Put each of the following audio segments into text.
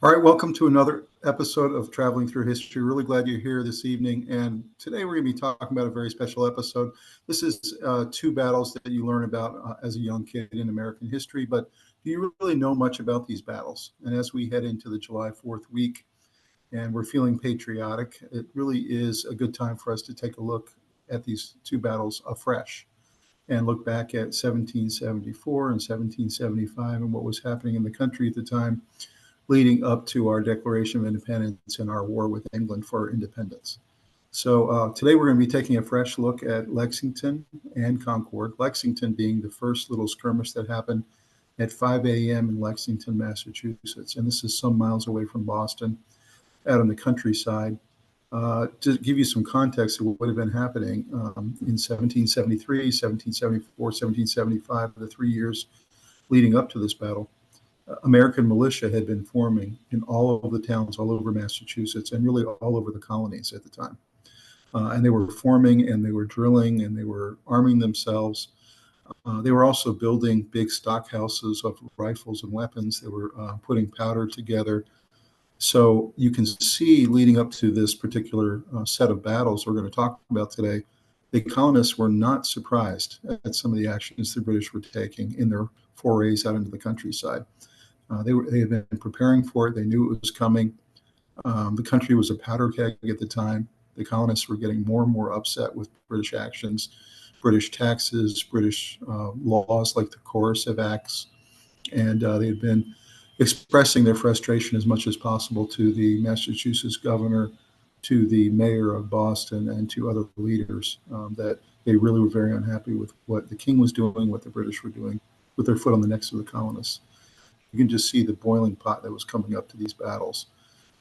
All right, welcome to another episode of Traveling Through History. Really glad you're here this evening. And today we're going to be talking about a very special episode. This is two battles that you learn about as a young kid in American history. But do you really know much about these battles? And as we head into the July 4th week and we're feeling patriotic, it really is a good time for us to take a look at these two battles afresh and look back at 1774 and 1775 and what was happening in the country at the time, leading up to our Declaration of Independence and our war with England for independence. So today we're going to be taking a fresh look at Lexington and Concord, Lexington being the first little skirmish that happened at 5 a.m. in Lexington, Massachusetts. And this is some miles away from Boston, out on the countryside. To give you some context of what would have been happening in 1773, 1774, 1775, the 3 years leading up to this battle, American militia had been forming in all of the towns all over Massachusetts and really all over the colonies at the time. And they were forming and they were drilling and they were arming themselves. They were also building big stockhouses of rifles and weapons. They were putting powder together. So you can see, leading up to this particular set of battles we're going to talk about today, the colonists were not surprised at some of the actions the British were taking in their forays out into the countryside. They had been preparing for it. They knew it was coming. The country was a powder keg at the time. The colonists were getting more and more upset with British actions, British taxes, British laws like the Coercive Acts. And they had been expressing their frustration as much as possible to the Massachusetts governor, to the mayor of Boston, and to other leaders, that they really were very unhappy with what the king was doing, what the British were doing, with their foot on the necks of the colonists. You can just see the boiling pot that was coming up to these battles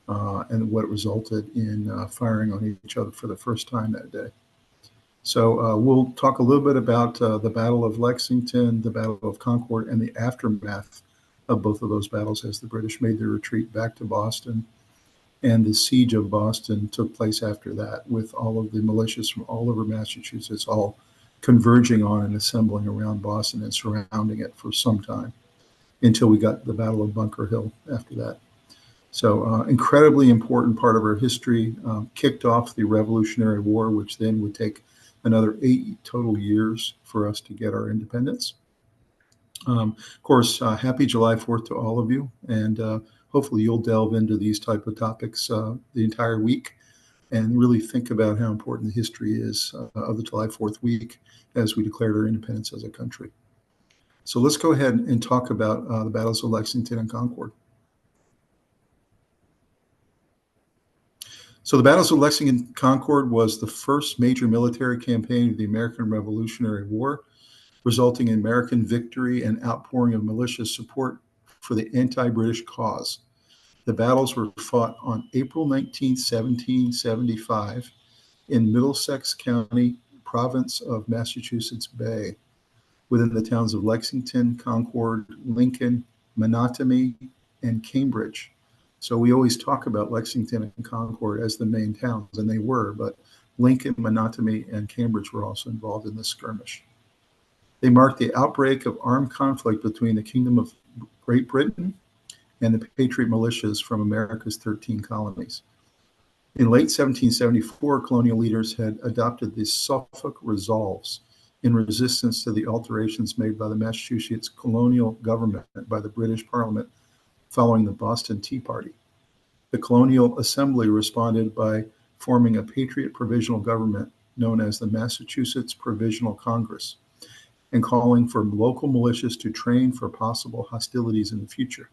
and what resulted in firing on each other for the first time that day. So we'll talk a little bit about the Battle of Lexington, the Battle of Concord, and the aftermath of both of those battles as the British made their retreat back to Boston. And the siege of Boston took place after that, with all of the militias from all over Massachusetts all converging on and assembling around Boston and surrounding it for some time, until we got the Battle of Bunker Hill after that. So incredibly important part of our history, kicked off the Revolutionary War, which then would take another 8 total years for us to get our independence. Of course, happy July 4th to all of you. And hopefully you'll delve into these type of topics the entire week and really think about how important the history is of the July 4th week as we declared our independence as a country. So let's go ahead and talk about the battles of Lexington and Concord. So the battles of Lexington and Concord was the first major military campaign of the American Revolutionary War, resulting in American victory and outpouring of militia support for the anti-British cause. The battles were fought on April 19, 1775, in Middlesex County, province of Massachusetts Bay, within the towns of Lexington, Concord, Lincoln, Minutemen, and Cambridge. So we always talk about Lexington and Concord as the main towns, and they were, but Lincoln, Minutemen, and Cambridge were also involved in this skirmish. They marked the outbreak of armed conflict between the Kingdom of Great Britain and the Patriot militias from America's 13 colonies. In late 1774, colonial leaders had adopted the Suffolk Resolves in resistance to the alterations made by the Massachusetts colonial government by the British Parliament following the Boston Tea Party. The Colonial Assembly responded by forming a Patriot provisional government known as the Massachusetts Provisional Congress and calling for local militias to train for possible hostilities in the future.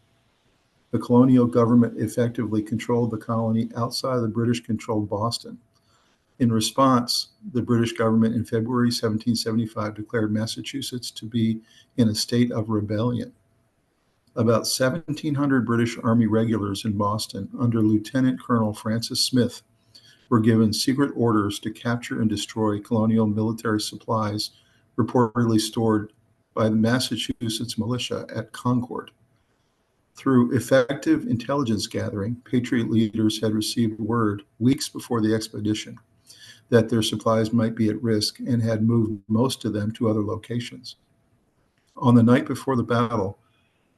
The colonial government effectively controlled the colony outside of the British-controlled Boston. In response, the British government in February 1775 declared Massachusetts to be in a state of rebellion. About 1,700 British Army regulars in Boston under Lieutenant Colonel Francis Smith were given secret orders to capture and destroy colonial military supplies reportedly stored by the Massachusetts militia at Concord. Through effective intelligence gathering, Patriot leaders had received word weeks before the expedition that their supplies might be at risk and had moved most of them to other locations. On the night before the battle,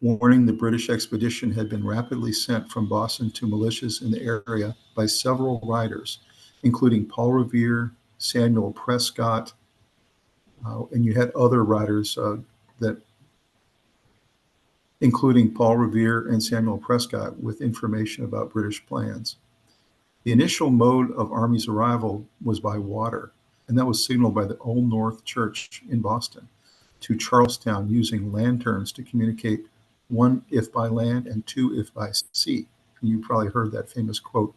warning the British expedition had been rapidly sent from Boston to militias in the area by several writers, including Paul Revere, Samuel Prescott, and you had other writers that, including Paul Revere and Samuel Prescott, with information about British plans. The initial mode of Army's arrival was by water, and that was signaled by the Old North Church in Boston to Charlestown using lanterns to communicate, one if by land and two if by sea. And you probably heard that famous quote,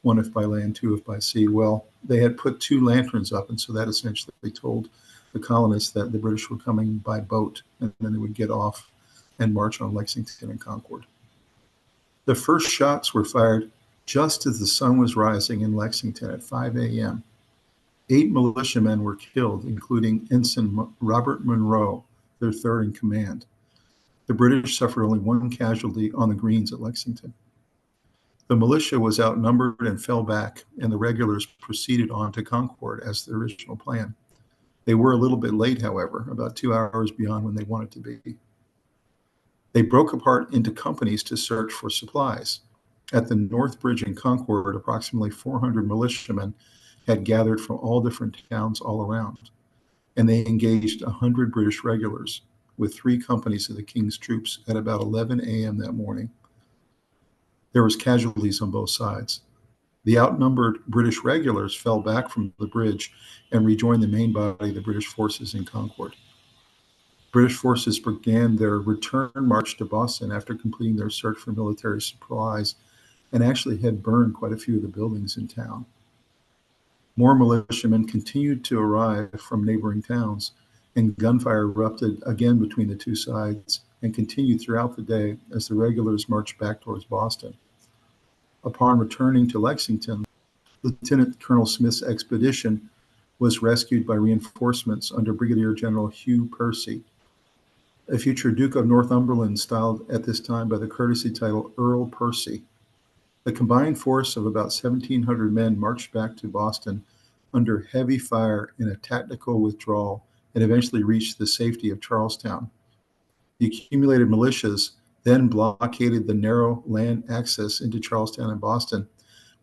one if by land, two if by sea. Well, they had put two lanterns up, and so that essentially told the colonists that the British were coming by boat, and then they would get off and march on Lexington and Concord. The first shots were fired just as the sun was rising in Lexington at 5 a.m. 8 militiamen were killed, including Ensign Robert Monroe, their third in command. The British suffered only one casualty on the greens at Lexington. The militia was outnumbered and fell back, and the regulars proceeded on to Concord as the original plan. They were a little bit late, however, about 2 hours beyond when they wanted to be. They broke apart into companies to search for supplies. At the North Bridge in Concord, approximately 400 militiamen had gathered from all different towns all around, and they engaged 100 British regulars with 3 companies of the King's troops at about 11 a.m. that morning. There was casualties on both sides. The outnumbered British regulars fell back from the bridge and rejoined the main body of the British forces in Concord. British forces began their return march to Boston after completing their search for military supplies and actually had burned quite a few of the buildings in town. More militiamen continued to arrive from neighboring towns, and gunfire erupted again between the two sides and continued throughout the day as the regulars marched back towards Boston. Upon returning to Lexington, Lieutenant Colonel Smith's expedition was rescued by reinforcements under Brigadier General Hugh Percy, a future Duke of Northumberland, styled at this time by the courtesy title Earl Percy. The combined force of about 1,700 men marched back to Boston under heavy fire in a tactical withdrawal and eventually reached the safety of Charlestown. The accumulated militias then blockaded the narrow land access into Charlestown and Boston,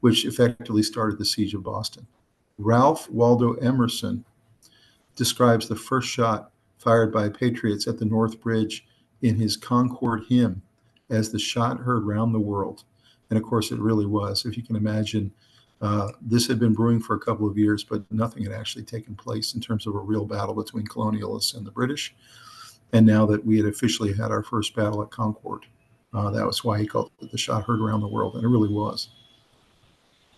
which effectively started the siege of Boston. Ralph Waldo Emerson describes the first shot fired by Patriots at the North Bridge in his Concord hymn as the shot heard round the world. And of course, it really was. If you can imagine, this had been brewing for a couple of years, but nothing had actually taken place in terms of a real battle between colonialists and the British. And now that we had officially had our first battle at Concord, that was why he called it the shot heard around the world, and it really was.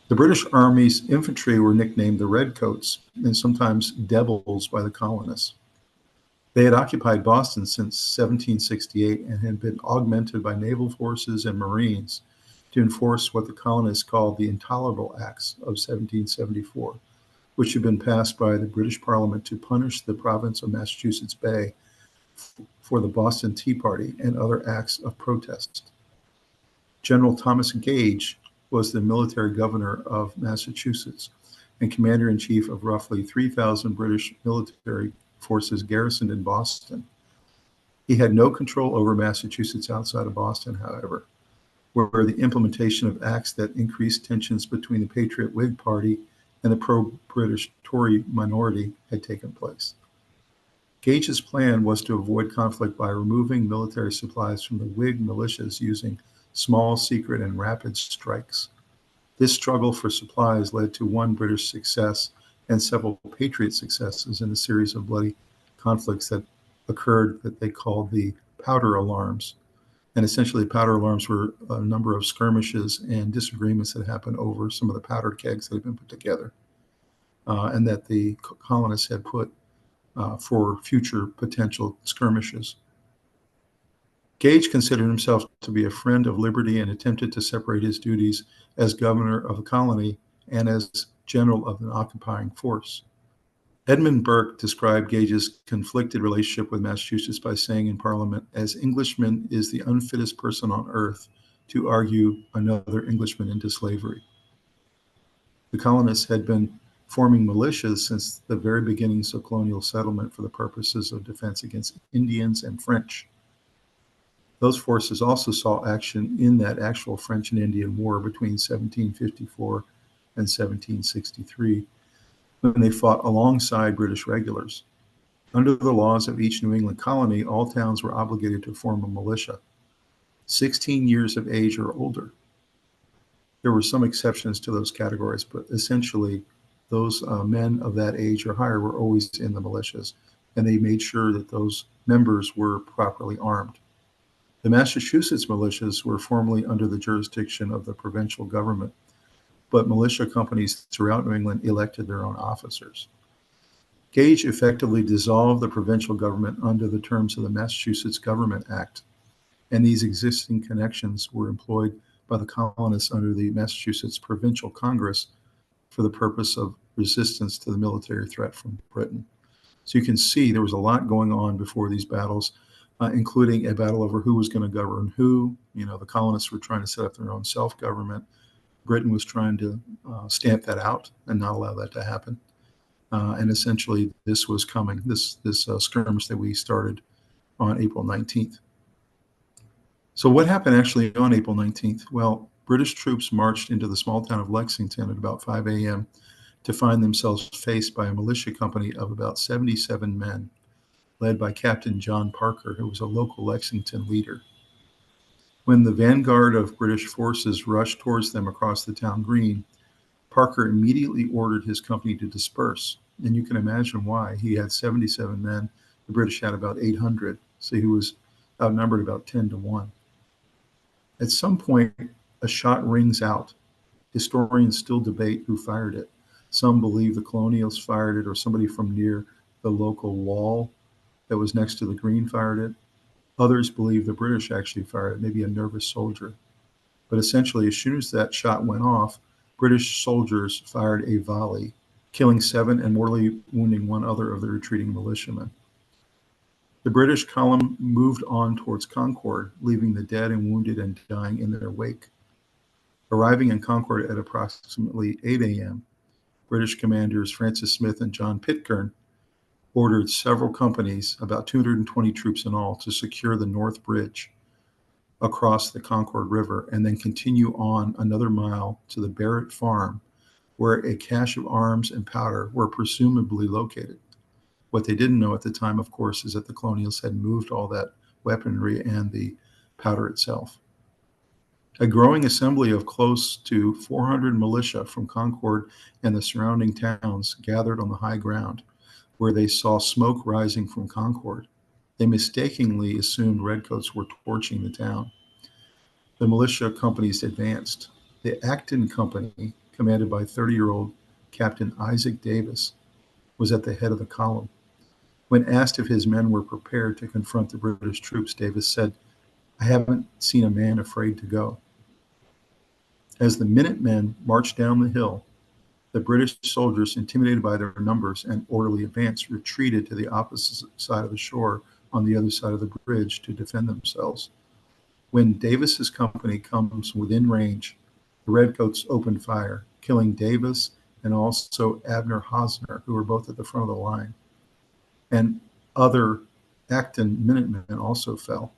The British Army's infantry were nicknamed the Redcoats and sometimes Devils by the colonists. They had occupied Boston since 1768 and had been augmented by naval forces and Marines to enforce what the colonists called the Intolerable Acts of 1774, which had been passed by the British Parliament to punish the province of Massachusetts Bay for the Boston Tea Party and other acts of protest. General Thomas Gage was the military governor of Massachusetts and commander-in-chief of roughly 3,000 British military forces garrisoned in Boston. He had no control over Massachusetts outside of Boston, however, where the implementation of acts that increased tensions between the Patriot Whig Party and the pro-British Tory minority had taken place. Gage's plan was to avoid conflict by removing military supplies from the Whig militias using small, secret, and rapid strikes. This struggle for supplies led to one British success and several Patriot successes in a series of bloody conflicts that occurred that they called the powder alarms. And essentially, powder alarms were a number of skirmishes and disagreements that happened over some of the powder kegs that had been put together and that the colonists had put for future potential skirmishes. Gage considered himself to be a friend of liberty and attempted to separate his duties as governor of a colony and as general of an occupying force. Edmund Burke described Gage's conflicted relationship with Massachusetts by saying in Parliament, "As Englishman is the unfittest person on earth to argue another Englishman into slavery." The colonists had been forming militias since the very beginnings of colonial settlement for the purposes of defense against Indians and French. Those forces also saw action in that actual French and Indian War between 1754 and 1763, when they fought alongside British regulars. Under the laws of each New England colony, all towns were obligated to form a militia, 16 years of age or older. There were some exceptions to those categories, but essentially those men of that age or higher were always in the militias, and they made sure that those members were properly armed. The Massachusetts militias were formerly under the jurisdiction of the provincial government, but militia companies throughout New England elected their own officers. Gage effectively dissolved the provincial government under the terms of the Massachusetts Government Act, and these existing connections were employed by the colonists under the Massachusetts Provincial Congress for the purpose of resistance to the military threat from Britain. So you can see there was a lot going on before these battles, including a battle over who was going to govern who. You know, the colonists were trying to set up their own self-government. Britain was trying to stamp that out and not allow that to happen. And essentially, this was coming, this skirmish that we started on April 19th. So what happened actually on April 19th? Well, British troops marched into the small town of Lexington at about 5 a.m. to find themselves faced by a militia company of about 77 men, led by Captain John Parker, who was a local Lexington leader. When the vanguard of British forces rushed towards them across the town green, Parker immediately ordered his company to disperse. And you can imagine why. He had 77 men. The British had about 800. So he was outnumbered about 10 to 1. At some point, a shot rings out. Historians still debate who fired it. Some believe the Colonials fired it, or somebody from near the local wall that was next to the green fired it. Others believe the British actually fired it, maybe a nervous soldier. But essentially, as soon as that shot went off, British soldiers fired a volley, killing 7 and mortally wounding 1 other of the retreating militiamen. The British column moved on towards Concord, leaving the dead and wounded and dying in their wake. Arriving in Concord at approximately 8 a.m., British commanders Francis Smith and John Pitcairn ordered several companies, about 220 troops in all, to secure the North Bridge across the Concord River and then continue on another mile to the Barrett Farm, where a cache of arms and powder were presumably located. What they didn't know at the time, of course, is that the Colonials had moved all that weaponry and the powder itself. A growing assembly of close to 400 militia from Concord and the surrounding towns gathered on the high ground, where they saw smoke rising from Concord. They mistakenly assumed Redcoats were torching the town. The militia companies advanced. The Acton Company, commanded by 30-year-old Captain Isaac Davis, was at the head of the column. When asked if his men were prepared to confront the British troops, Davis said, "I haven't seen a man afraid to go." As the Minutemen marched down the hill, the British soldiers, intimidated by their numbers and orderly advance, retreated to the opposite side of the shore on the other side of the bridge to defend themselves. When Davis's company comes within range, the Redcoats opened fire, killing Davis and also Abner Hosner, who were both at the front of the line. And other Acton Minutemen also fell.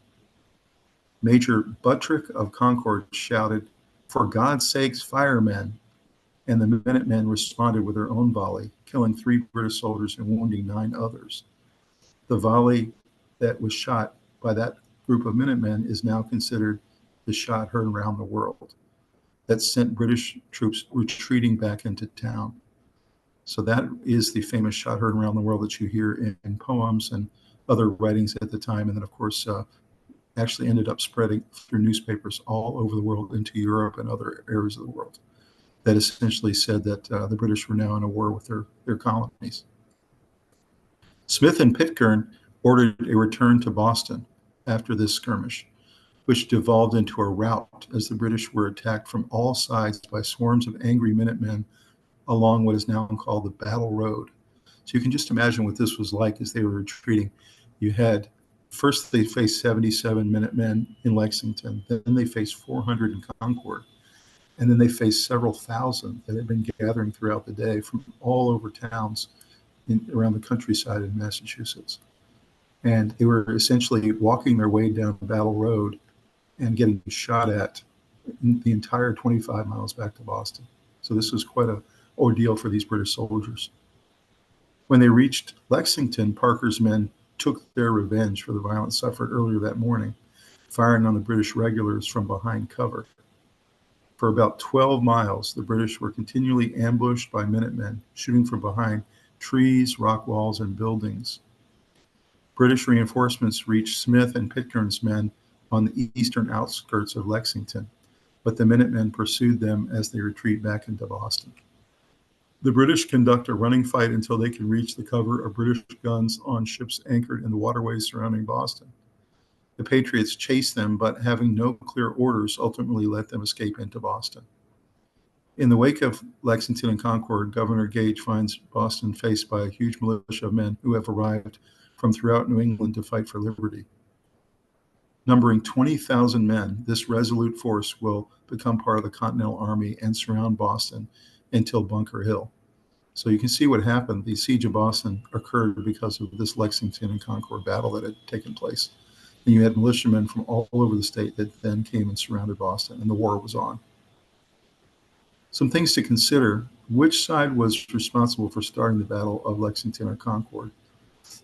Major Buttrick of Concord shouted, "For God's sakes, firemen!" And the Minutemen responded with their own volley, killing 3 British soldiers and wounding 9 others. The volley that was shot by that group of Minutemen is now considered the shot heard around the world that sent British troops retreating back into town. So that is the famous shot heard around the world that you hear in poems and other writings at the time. And then, of course, actually ended up spreading through newspapers all over the world into Europe and other areas of the world. That essentially said that the British were now in a war with their colonies. Smith and Pitcairn ordered a return to Boston after this skirmish, which devolved into a rout as the British were attacked from all sides by swarms of angry Minutemen along what is now called the Battle Road. So you can just imagine what this was like as they were retreating. You had, first they faced 77 Minutemen in Lexington, then they faced 400 in Concord, and then they faced several thousand that had been gathering throughout the day from all over towns around the countryside in Massachusetts. And they were essentially walking their way down Battle Road and getting shot at the entire 25 miles back to Boston. So this was quite an ordeal for these British soldiers. When they reached Lexington, Parker's men took their revenge for the violence suffered earlier that morning, firing on the British regulars from behind cover. For about 12 miles, the British were continually ambushed by Minutemen, shooting from behind trees, rock walls, and buildings. British reinforcements reached Smith and Pitcairn's men on the eastern outskirts of Lexington, but the Minutemen pursued them as they retreat back into Boston. The British conduct a running fight until they can reach the cover of British guns on ships anchored in the waterways surrounding Boston. The Patriots chased them, but having no clear orders, ultimately let them escape into Boston. In the wake of Lexington and Concord, Governor Gage finds Boston faced by a huge militia of men who have arrived from throughout New England to fight for liberty. Numbering 20,000 men, this resolute force will become part of the Continental Army and surround Boston until Bunker Hill. So you can see what happened. The siege of Boston occurred because of this Lexington and Concord battle that had taken place. And you had militiamen from all over the state that then came and surrounded Boston, and the war was on. Some things to consider: which side was responsible for starting the Battle of Lexington or Concord?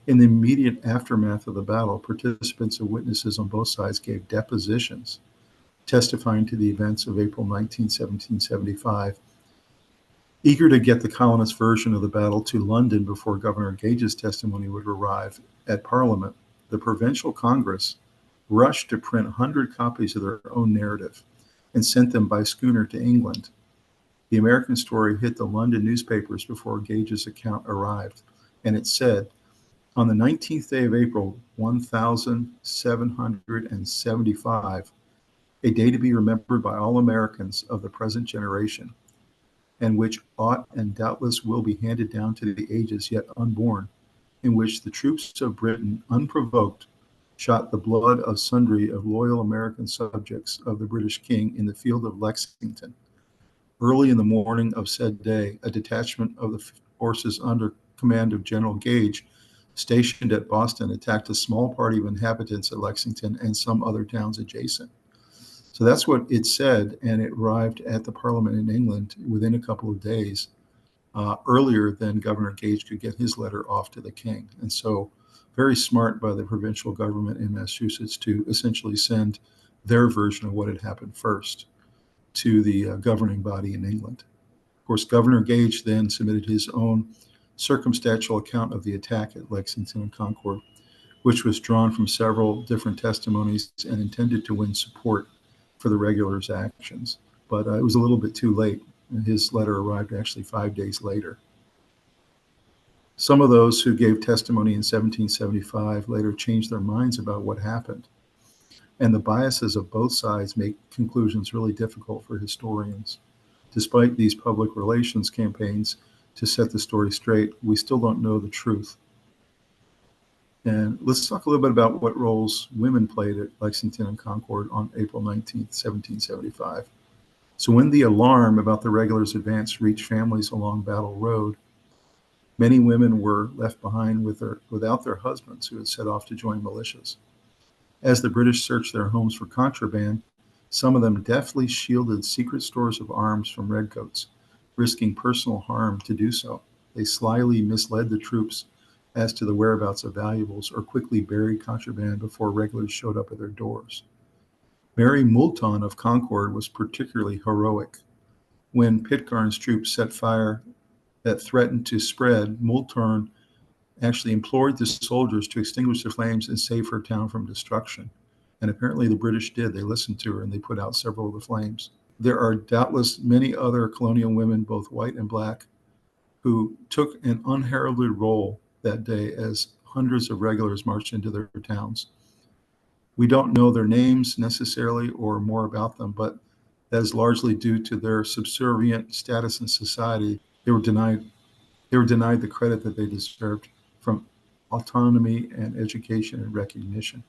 In the immediate aftermath of the battle, participants and witnesses on both sides gave depositions testifying to the events of April 19, 1775. Eager to get the colonists' version of the battle to London before Governor Gage's testimony would arrive at Parliament, the Provincial Congress rushed to print 100 copies of their own narrative and sent them by schooner to England. The American story hit the London newspapers before Gage's account arrived, and it said, on the 19th day of April, 1775, a day to be remembered by all Americans of the present generation, and which ought and doubtless will be handed down to the ages yet unborn, in which the troops of Britain, unprovoked, shot the blood of sundry of loyal American subjects of the British King in the field of Lexington. Early in the morning of said day, a detachment of the forces under command of General Gage, stationed at Boston, attacked a small party of inhabitants at Lexington and some other towns adjacent. So that's what it said, and it arrived at the Parliament in England within a couple of days, earlier than Governor Gage could get his letter off to the king. And so very smart by the provincial government in Massachusetts to essentially send their version of what had happened first to the governing body in England. Of course, Governor Gage then submitted his own circumstantial account of the attack at Lexington and Concord, which was drawn from several different testimonies and intended to win support for the regulars' actions. But it was a little bit too late. His letter arrived actually 5 days later. Some of those who gave testimony in 1775 later changed their minds about what happened. And the biases of both sides make conclusions really difficult for historians. Despite these public relations campaigns to set the story straight, we still don't know the truth. And let's talk a little bit about what roles women played at Lexington and Concord on April 19, 1775. So when the alarm about the regulars' advance reached families along Battle Road, many women were left behind without their husbands who had set off to join militias. As the British searched their homes for contraband, some of them deftly shielded secret stores of arms from Redcoats, risking personal harm to do so. They slyly misled the troops as to the whereabouts of valuables or quickly buried contraband before regulars showed up at their doors. Mary Moulton of Concord was particularly heroic. When Pitcairn's troops set fire that threatened to spread, Moulton actually implored the soldiers to extinguish the flames and save her town from destruction. And apparently the British did. They listened to her and they put out several of the flames. There are doubtless many other colonial women, both white and black, who took an unheralded role that day as hundreds of regulars marched into their towns. We don't know their names necessarily or more about them, but that is largely due to their subservient status in society. They were denied the credit that they deserved from autonomy and education and recognition.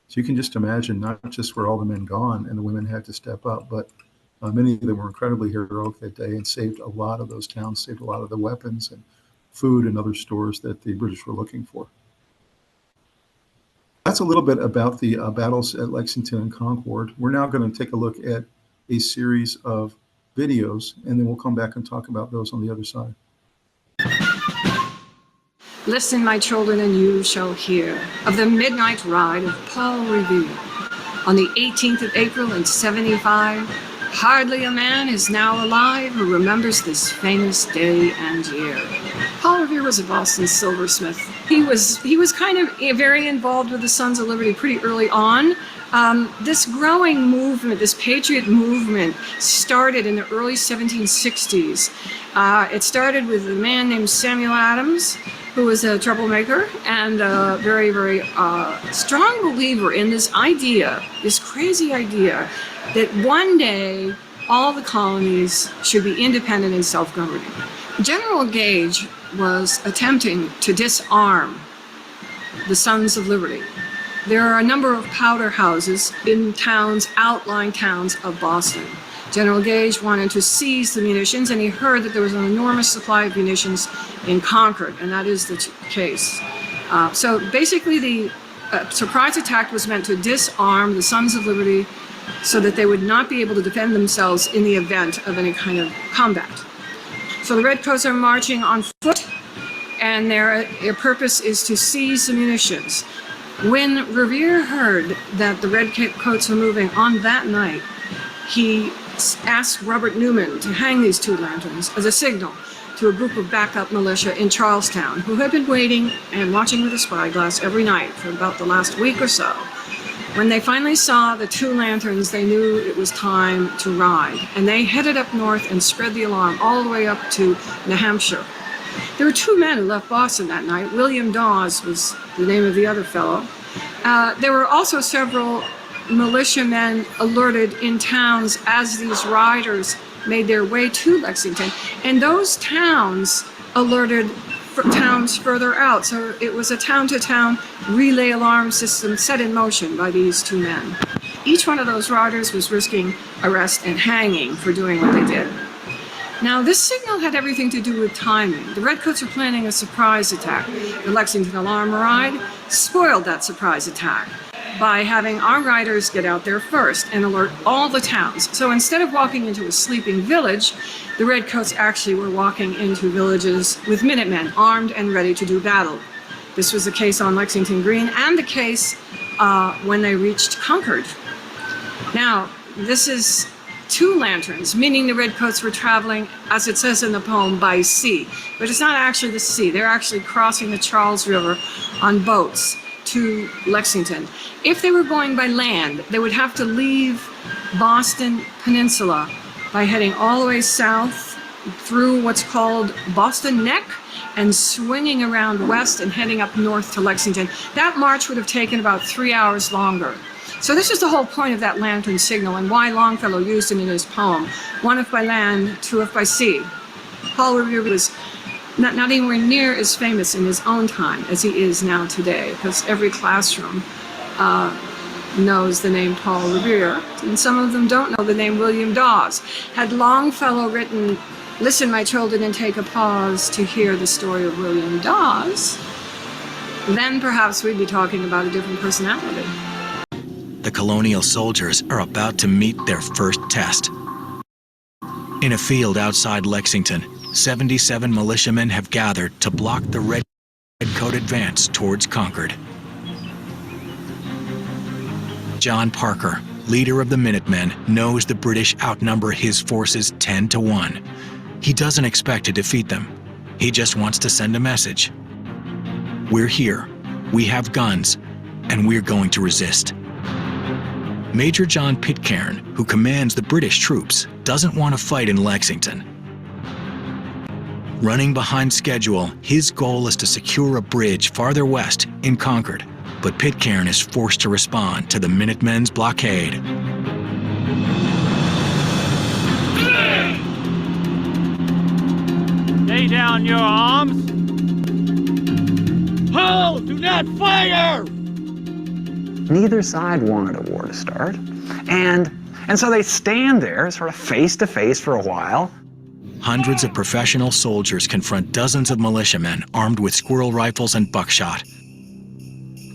So you can just imagine, not just were all the men gone and the women had to step up, but many of them were incredibly heroic that day and saved a lot of those towns, saved a lot of the weapons and food and other stores that the British were looking for. that's a little bit about the battles at Lexington and Concord. We're now going to take a look at a series of videos, and then we'll come back and talk about those on the other side. Listen, my children, and you shall hear of the midnight ride of Paul Revere. On the 18th of April in 75, hardly a man is now alive who remembers this famous day and year. Paul Revere was a Boston silversmith. He was kind of very involved with the Sons of Liberty pretty early on. This growing movement, this patriot movement, started in the early 1760s. It started with a man named Samuel Adams, who was a troublemaker and a very, very strong believer in this idea, this crazy idea, that one day all the colonies should be independent and self-governing. General Gage was attempting to disarm the Sons of Liberty. There are a number of powder houses in towns, outlying towns of Boston. General Gage wanted to seize the munitions, and he heard that there was an enormous supply of munitions in Concord, and that is the case. So basically the surprise attack was meant to disarm the Sons of Liberty so that they would not be able to defend themselves in the event of any kind of combat. So the Redcoats are marching on foot, and their purpose is to seize the munitions. When Revere heard that the Redcoats were moving on that night, he asked Robert Newman to hang these two lanterns as a signal to a group of backup militia in Charlestown who had been waiting and watching with a spyglass every night for about the last week or so. When they finally saw the two lanterns, they knew it was time to ride, and they headed up north and spread the alarm all the way up to New Hampshire. There were two men who left Boston that night. William Daws was the name of the other fellow. There were also several militiamen alerted in towns as these riders made their way to Lexington, and those towns alerted towns further out. So it was a town-to-town relay alarm system set in motion by these two men. Each one of those riders was risking arrest and hanging for doing what they did. Now, this signal had everything to do with timing. The Redcoats were planning a surprise attack. The Lexington Alarm ride spoiled that surprise attack by having our riders get out there first and alert all the towns. So instead of walking into a sleeping village, the Redcoats actually were walking into villages with Minutemen armed and ready to do battle. This was the case on Lexington Green and the case when they reached Concord. Now, this is two lanterns, meaning the Redcoats were traveling, as it says in the poem, by sea. But it's not actually the sea. They're actually crossing the Charles River on boats to Lexington. If they were going by land, they would have to leave Boston Peninsula by heading all the way south through what's called Boston Neck and swinging around west and heading up north to Lexington. That march would have taken about 3 hours longer. So this is the whole point of that lantern signal and why Longfellow used it in his poem, one if by land, two if by sea. Paul Revere was not anywhere near as famous in his own time as he is now today, because every classroom knows the name Paul Revere, and some of them don't know the name William Daws. Had Longfellow written, "Listen, my children, and take a pause to hear the story of William Daws," then perhaps we'd be talking about a different personality. The colonial soldiers are about to meet their first test. In a field outside Lexington, 77 militiamen have gathered to block the Redcoat advance towards Concord. John Parker, leader of the Minutemen, knows the British outnumber his forces 10 to 1. He doesn't expect to defeat them. He just wants to send a message. We're here, we have guns, and we're going to resist. Major John Pitcairn, who commands the British troops, doesn't want to fight in Lexington. Running behind schedule, his goal is to secure a bridge farther west in Concord, but Pitcairn is forced to respond to the Minutemen's blockade. Lay down your arms. Hold! Do not fire! Neither side wanted a war to start, and so they stand there sort of face to face for a while. Hundreds of professional soldiers confront dozens of militiamen armed with squirrel rifles and buckshot.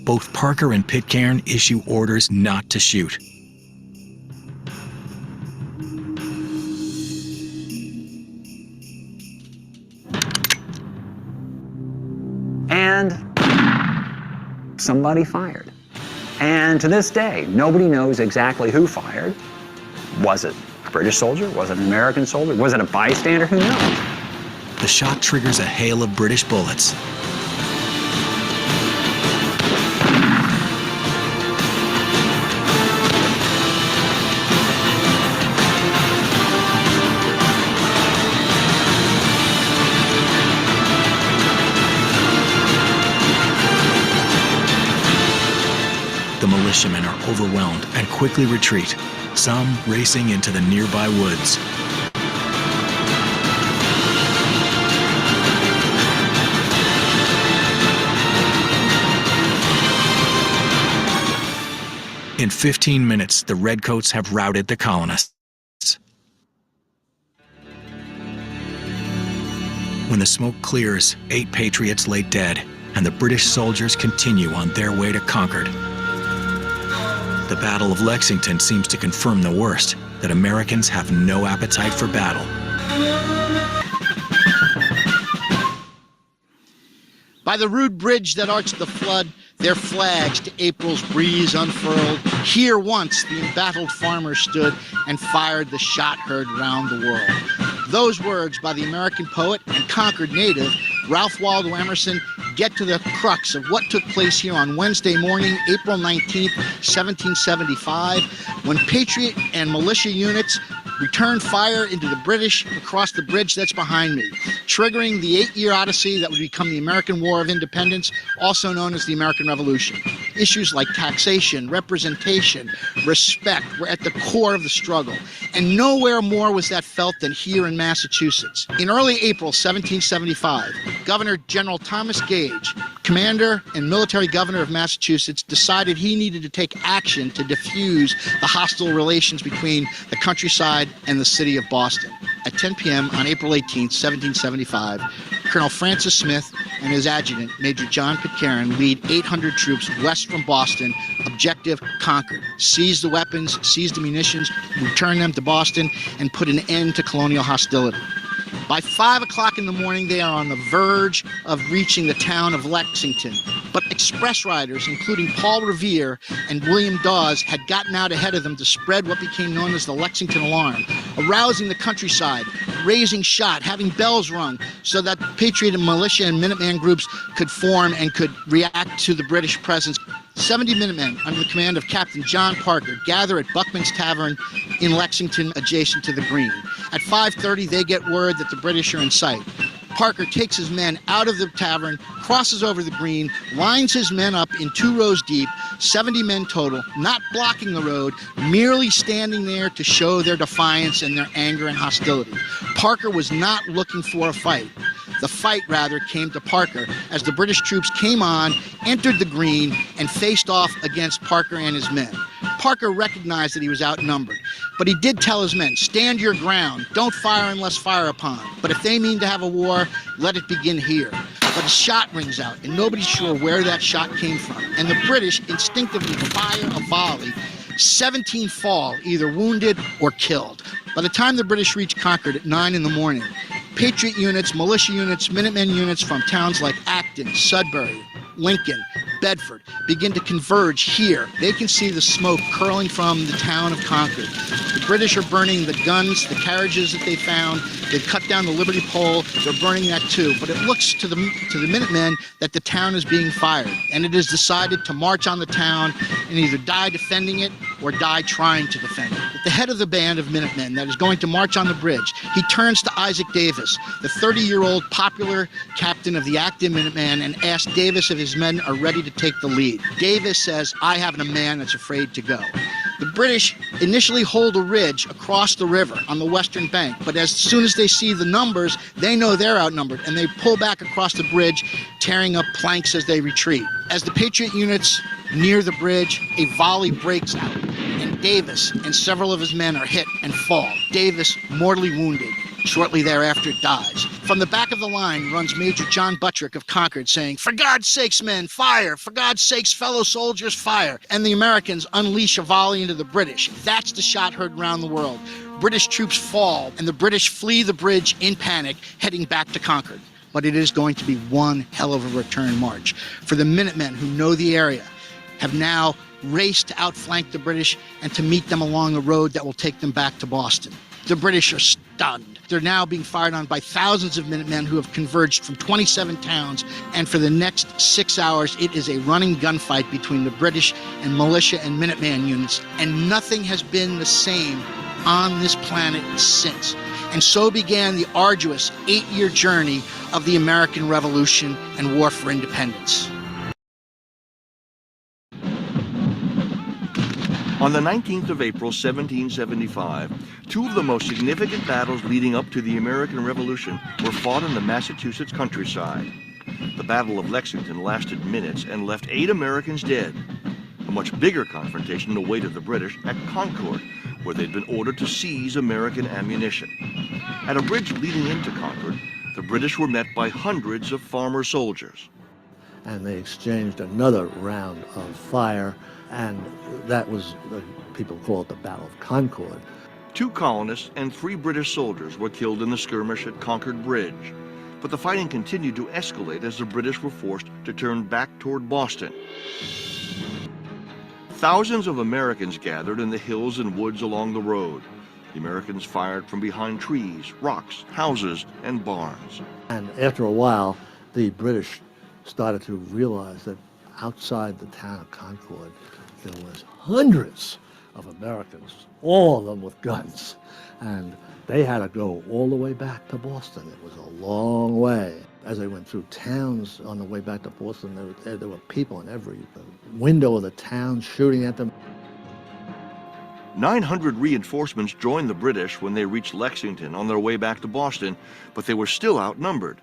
both Parker and Pitcairn issue orders not to shoot. And somebody fired. And to this day, nobody knows exactly who fired. Was it a British soldier? Was it an American soldier? Was it a bystander? Who knows? The shot triggers a hail of British bullets. The militiamen are overwhelmed and quickly retreat, some racing into the nearby woods. In 15 minutes, the Redcoats have routed the colonists. When the smoke clears, 8 patriots lay dead, and the British soldiers continue on their way to Concord. The Battle of Lexington seems to confirm the worst, that Americans have no appetite for battle. By the rude bridge that arched the flood, their flags to April's breeze unfurled. Here once the embattled farmer stood and fired the shot heard round the world. Those words by the American poet and Concord native, Ralph Waldo Emerson, get to the crux of what took place here on Wednesday morning, April 19th, 1775, when Patriot and militia units returned fire into the British across the bridge that's behind me, triggering the 8-year odyssey that would become the American War of Independence, also known as the American Revolution. Issues like taxation, representation, respect were at the core of the struggle, and nowhere more was that felt than here in Massachusetts. In early April 1775, Governor General Thomas Gage, commander and military governor of Massachusetts, decided he needed to take action to diffuse the hostile relations between the countryside and the city of Boston. At 10 p.m. on April 18, 1775, Colonel Francis Smith and his adjutant, Major John Pitcairn, lead 800 troops west from Boston, objective Concord. Seize the weapons, seize the munitions, return them to Boston, and put an end to colonial hostility. By 5 o'clock in the morning, they are on the verge of reaching the town of Lexington. But express riders, including Paul Revere and William Daws, had gotten out ahead of them to spread what became known as the Lexington Alarm, arousing the countryside, raising shot, having bells rung, so that Patriot and Militia and Minuteman groups could form and could react to the British presence. 70 Minutemen, under the command of Captain John Parker, gather at Buckman's Tavern in Lexington, adjacent to the Green. At 5:30, they get word that the British are in sight. Parker takes his men out of the tavern, crosses over the Green, lines his men up in 2 rows deep, 70 men total, not blocking the road, merely standing there to show their defiance and their anger and hostility. Parker was not looking for a fight. The fight, rather, came to Parker as the British troops came on, entered the Green, and faced off against Parker and his men. Parker recognized that he was outnumbered, but he did tell his men, stand your ground, don't fire unless fire upon. But if they mean to have a war, let it begin here. But a shot rings out, and nobody's sure where that shot came from. And the British instinctively fire a volley. 17 fall, either wounded or killed. By the time the British reach Concord at 9 in the morning, Patriot units, militia units, Minutemen units from towns like Acton, Sudbury, Lincoln, Bedford begin to converge here. They can see the smoke curling from the town of Concord. The British are burning the guns, the carriages that they found. They cut down the Liberty Pole. They're burning that too. But it looks to the Minutemen that the town is being fired, and it is decided to march on the town and either die defending it or die trying to defend it. At the head of the band of Minutemen that is going to march on the bridge, he turns to Isaac Davis, the 30-year-old popular captain of the Acton Minutemen, and asks Davis if his men are ready to take the lead. Davis says, I haven't a man that's afraid to go. The British initially hold a ridge across the river on the western bank, but as soon as they see the numbers, they know they're outnumbered, and they pull back across the bridge, tearing up planks as they retreat. As the Patriot units near the bridge, a volley breaks out, and Davis and several of his men are hit and fall. Davis mortally wounded. Shortly thereafter, it dies. From the back of the line runs Major John Buttrick of Concord saying, "For God's sakes, men, fire! For God's sakes, fellow soldiers, fire!" And the Americans unleash a volley into the British. That's the shot heard around the world. British troops fall, and the British flee the bridge in panic, heading back to Concord. But it is going to be one hell of a return march. For the Minutemen, who know the area, have now raced to outflank the British and to meet them along a road that will take them back to Boston. The British are stunned. They're now being fired on by thousands of Minutemen who have converged from 27 towns, and for the next 6 hours, it is a running gunfight between the British and militia and Minuteman units, and nothing has been the same on this planet since. And so began the arduous 8-year journey of the American Revolution and War for Independence. On the 19th of April, 1775, two of the most significant battles leading up to the American Revolution were fought in the Massachusetts countryside. The Battle of Lexington lasted minutes and left 8 Americans dead. A much bigger confrontation awaited the British at Concord, where they'd been ordered to seize American ammunition. At a bridge leading into Concord, the British were met by hundreds of farmer soldiers. And they exchanged another round of fire, and that was, people call it the Battle of Concord. 2 colonists and 3 British soldiers were killed in the skirmish at Concord Bridge. But the fighting continued to escalate as the British were forced to turn back toward Boston. Thousands of Americans gathered in the hills and woods along the road. The Americans fired from behind trees, rocks, houses, and barns. And after a while, the British started to realize that outside the town of Concord, there was hundreds of Americans, all of them with guns. And they had to go all the way back to Boston. It was a long way. As they went through towns on the way back to Boston, there were people in every window of the town shooting at them. 900 reinforcements joined the British when they reached Lexington on their way back to Boston, but they were still outnumbered.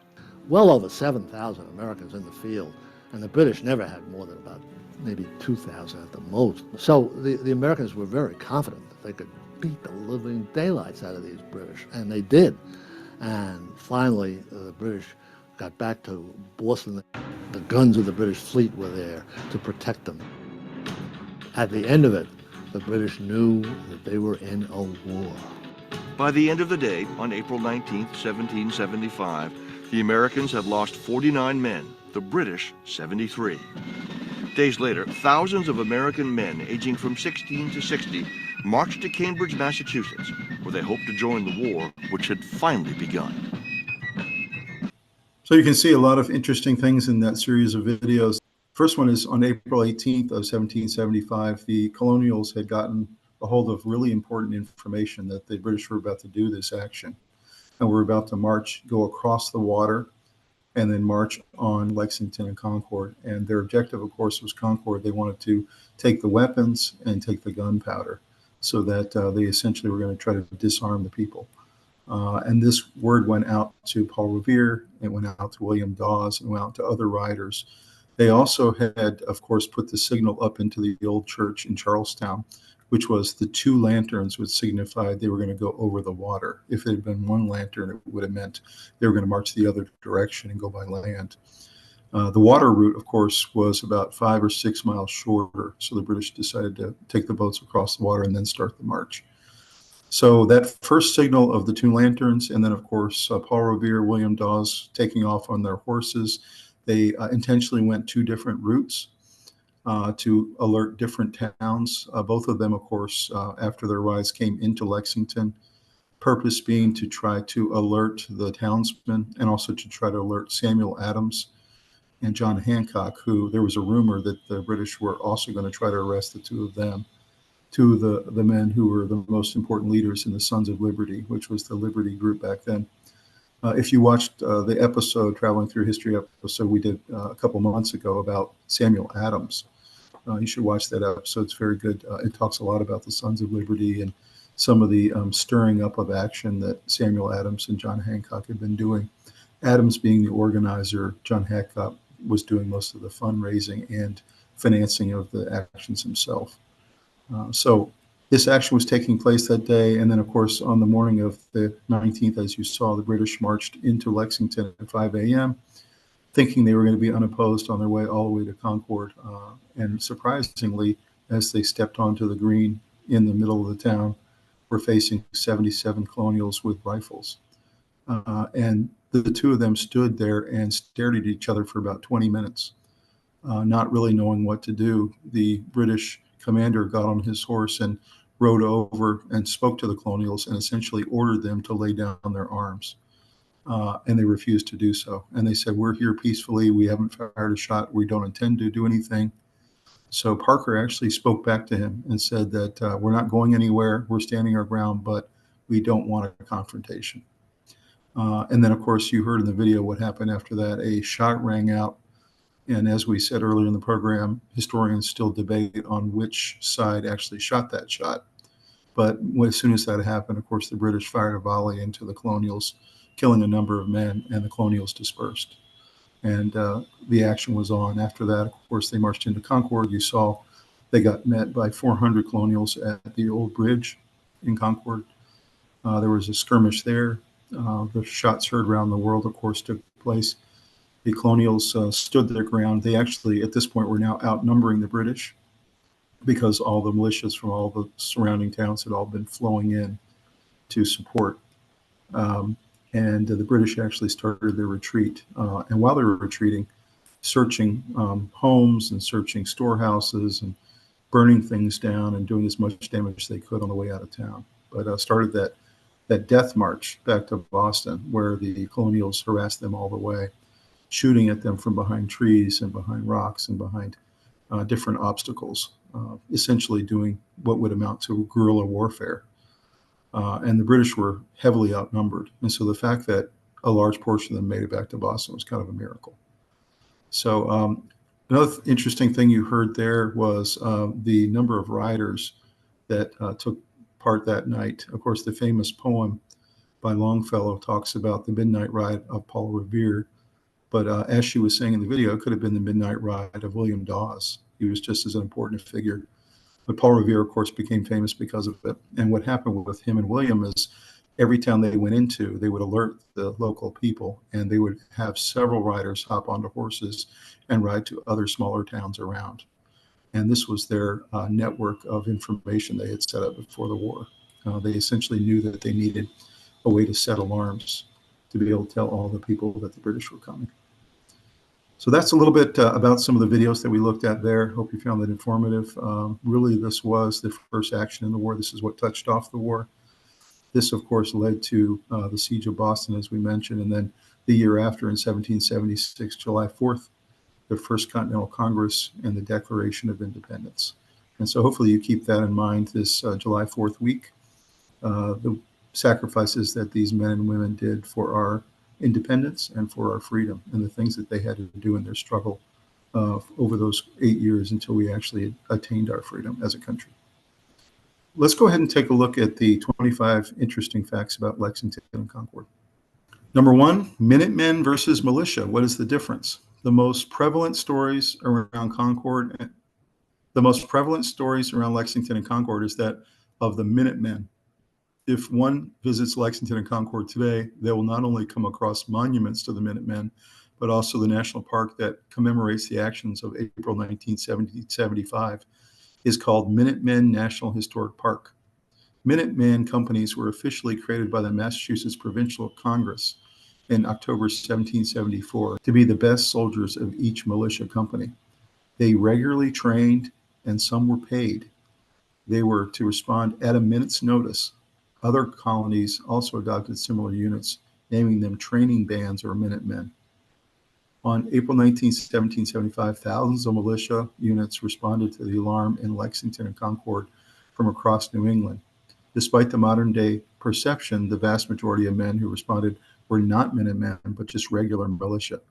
Well over 7,000 Americans in the field, and the British never had more than about maybe 2,000 at the most. So the Americans were very confident that they could beat the living daylights out of these British, and they did. And finally, the British got back to Boston. The guns of the British fleet were there to protect them. At the end of it, the British knew that they were in a war. By the end of the day, on April 19, 1775, the Americans had lost 49 men, the British 73. Days later, thousands of American men aging from 16 to 60 marched to Cambridge, Massachusetts, where they hoped to join the war, which had finally begun. So you can see a lot of interesting things in that series of videos. First one is on April 18th of 1775, the Colonials had gotten a hold of really important information that the British were about to do this action. And were about to march, go across the water, and then march on Lexington and Concord. And their objective, of course, was Concord. They wanted to take the weapons and take the gunpowder so that they essentially were going to try to disarm the people. And this word went out to Paul Revere, it went out to William Daws, and went out to other riders. They also had, of course, put the signal up into the old church in Charlestown, which was the 2 lanterns, which signified they were going to go over the water. If it had been 1 lantern, it would have meant they were going to march the other direction and go by land. The water route, of course, was about 5 or 6 miles shorter, so the British decided to take the boats across the water and then start the march. So that first signal of the 2 lanterns, and then, of course, Paul Revere, William Daws taking off on their horses, they intentionally went 2 different routes to alert different towns. Both of them, of course, after their rides came into Lexington, purpose being to try to alert the townsmen and also to try to alert Samuel Adams and John Hancock, who there was a rumor that the British were also going to try to arrest the 2 of them, 2 of the men who were the most important leaders in the Sons of Liberty, which was the Liberty group back then. If you watched the episode, Traveling Through History episode we did a couple months ago about Samuel Adams, you should watch that episode. It's very good. It talks a lot about the Sons of Liberty and some of the stirring up of action that Samuel Adams and John Hancock had been doing. Adams being the organizer, John Hancock was doing most of the fundraising and financing of the actions himself. So This action was taking place that day, and then, of course, on the morning of the 19th, as you saw, the British marched into Lexington at 5 a.m., thinking they were going to be unopposed on their way all the way to Concord. And surprisingly, as they stepped onto the green in the middle of the town, were facing 77 colonials with rifles. And the two of them stood there and stared at each other for about 20 minutes, not really knowing what to do. The British commander got on his horse and rode over and spoke to the colonials and essentially ordered them to lay down their arms. And they refused to do so. And they said, "We're here peacefully. We haven't fired a shot. We don't intend to do anything." So Parker actually spoke back to him and said that we're not going anywhere. We're standing our ground, but we don't want a confrontation. And then, of course, you heard in the video what happened after that. A shot rang out. And as we said earlier in the program, historians still debate on which side actually shot that shot. But as soon as that happened, of course, the British fired a volley into the colonials, killing a number of men, and the colonials dispersed. And the action was on. After that, of course, they marched into Concord. You saw they got met by 400 colonials at the old bridge in Concord. There was a skirmish there. The shots heard around the world, of course, took place. The colonials stood their ground. They actually, at this point, were now outnumbering the British, because all the militias from all the surrounding towns had all been flowing in to support. And the British actually started their retreat. And while they were retreating, searching homes and searching storehouses and burning things down and doing as much damage as they could on the way out of town. But started that death march back to Boston, where the colonials harassed them all the way, shooting at them from behind trees and behind rocks and behind different obstacles, essentially doing what would amount to guerrilla warfare. And the British were heavily outnumbered. And so the fact that a large portion of them made it back to Boston was kind of a miracle. So another interesting thing you heard there was the number of riders that took part that night. Of course, the famous poem by Longfellow talks about the midnight ride of Paul Revere. But as she was saying in the video, it could have been the midnight ride of William Daws. He was just as an important figure. But Paul Revere, of course, became famous because of it. And what happened with him and William is every town they went into, they would alert the local people, and they would have several riders hop onto horses and ride to other smaller towns around. And this was their network of information they had set up before the war. They essentially knew that they needed a way to set alarms to be able to tell all the people that the British were coming. So that's a little bit about some of the videos that we looked at there. Hope you found that informative. Really, this was the first action in the war. This is what touched off the war. This, of course, led to the Siege of Boston, as we mentioned, and then the year after, in 1776, July 4th, the First Continental Congress and the Declaration of Independence. And so hopefully you keep that in mind this July 4th week, the sacrifices that these men and women did for our independence and for our freedom, and the things that they had to do in their struggle over those 8 years until we actually attained our freedom as a country. Let's go ahead and take a look at the 25 interesting facts about Lexington and Concord. Number one, Minutemen versus militia. What is the difference? The most prevalent stories around Concord, the most prevalent stories around Lexington and Concord is that of the Minutemen. If one visits Lexington and Concord today, they will not only come across monuments to the Minutemen, but also the national park that commemorates the actions of April 1975 is called Minutemen National Historic Park. Minuteman companies were officially created by the Massachusetts Provincial Congress in October 1774 to be the best soldiers of each militia company. They regularly trained, and some were paid. They were to respond at a minute's notice. Other colonies also adopted similar units, naming them training bands or Minutemen. On April 19, 1775, thousands of militia units responded to the alarm in Lexington and Concord from across New England. Despite the modern-day perception, the vast majority of men who responded were not Minutemen, but just regular militia.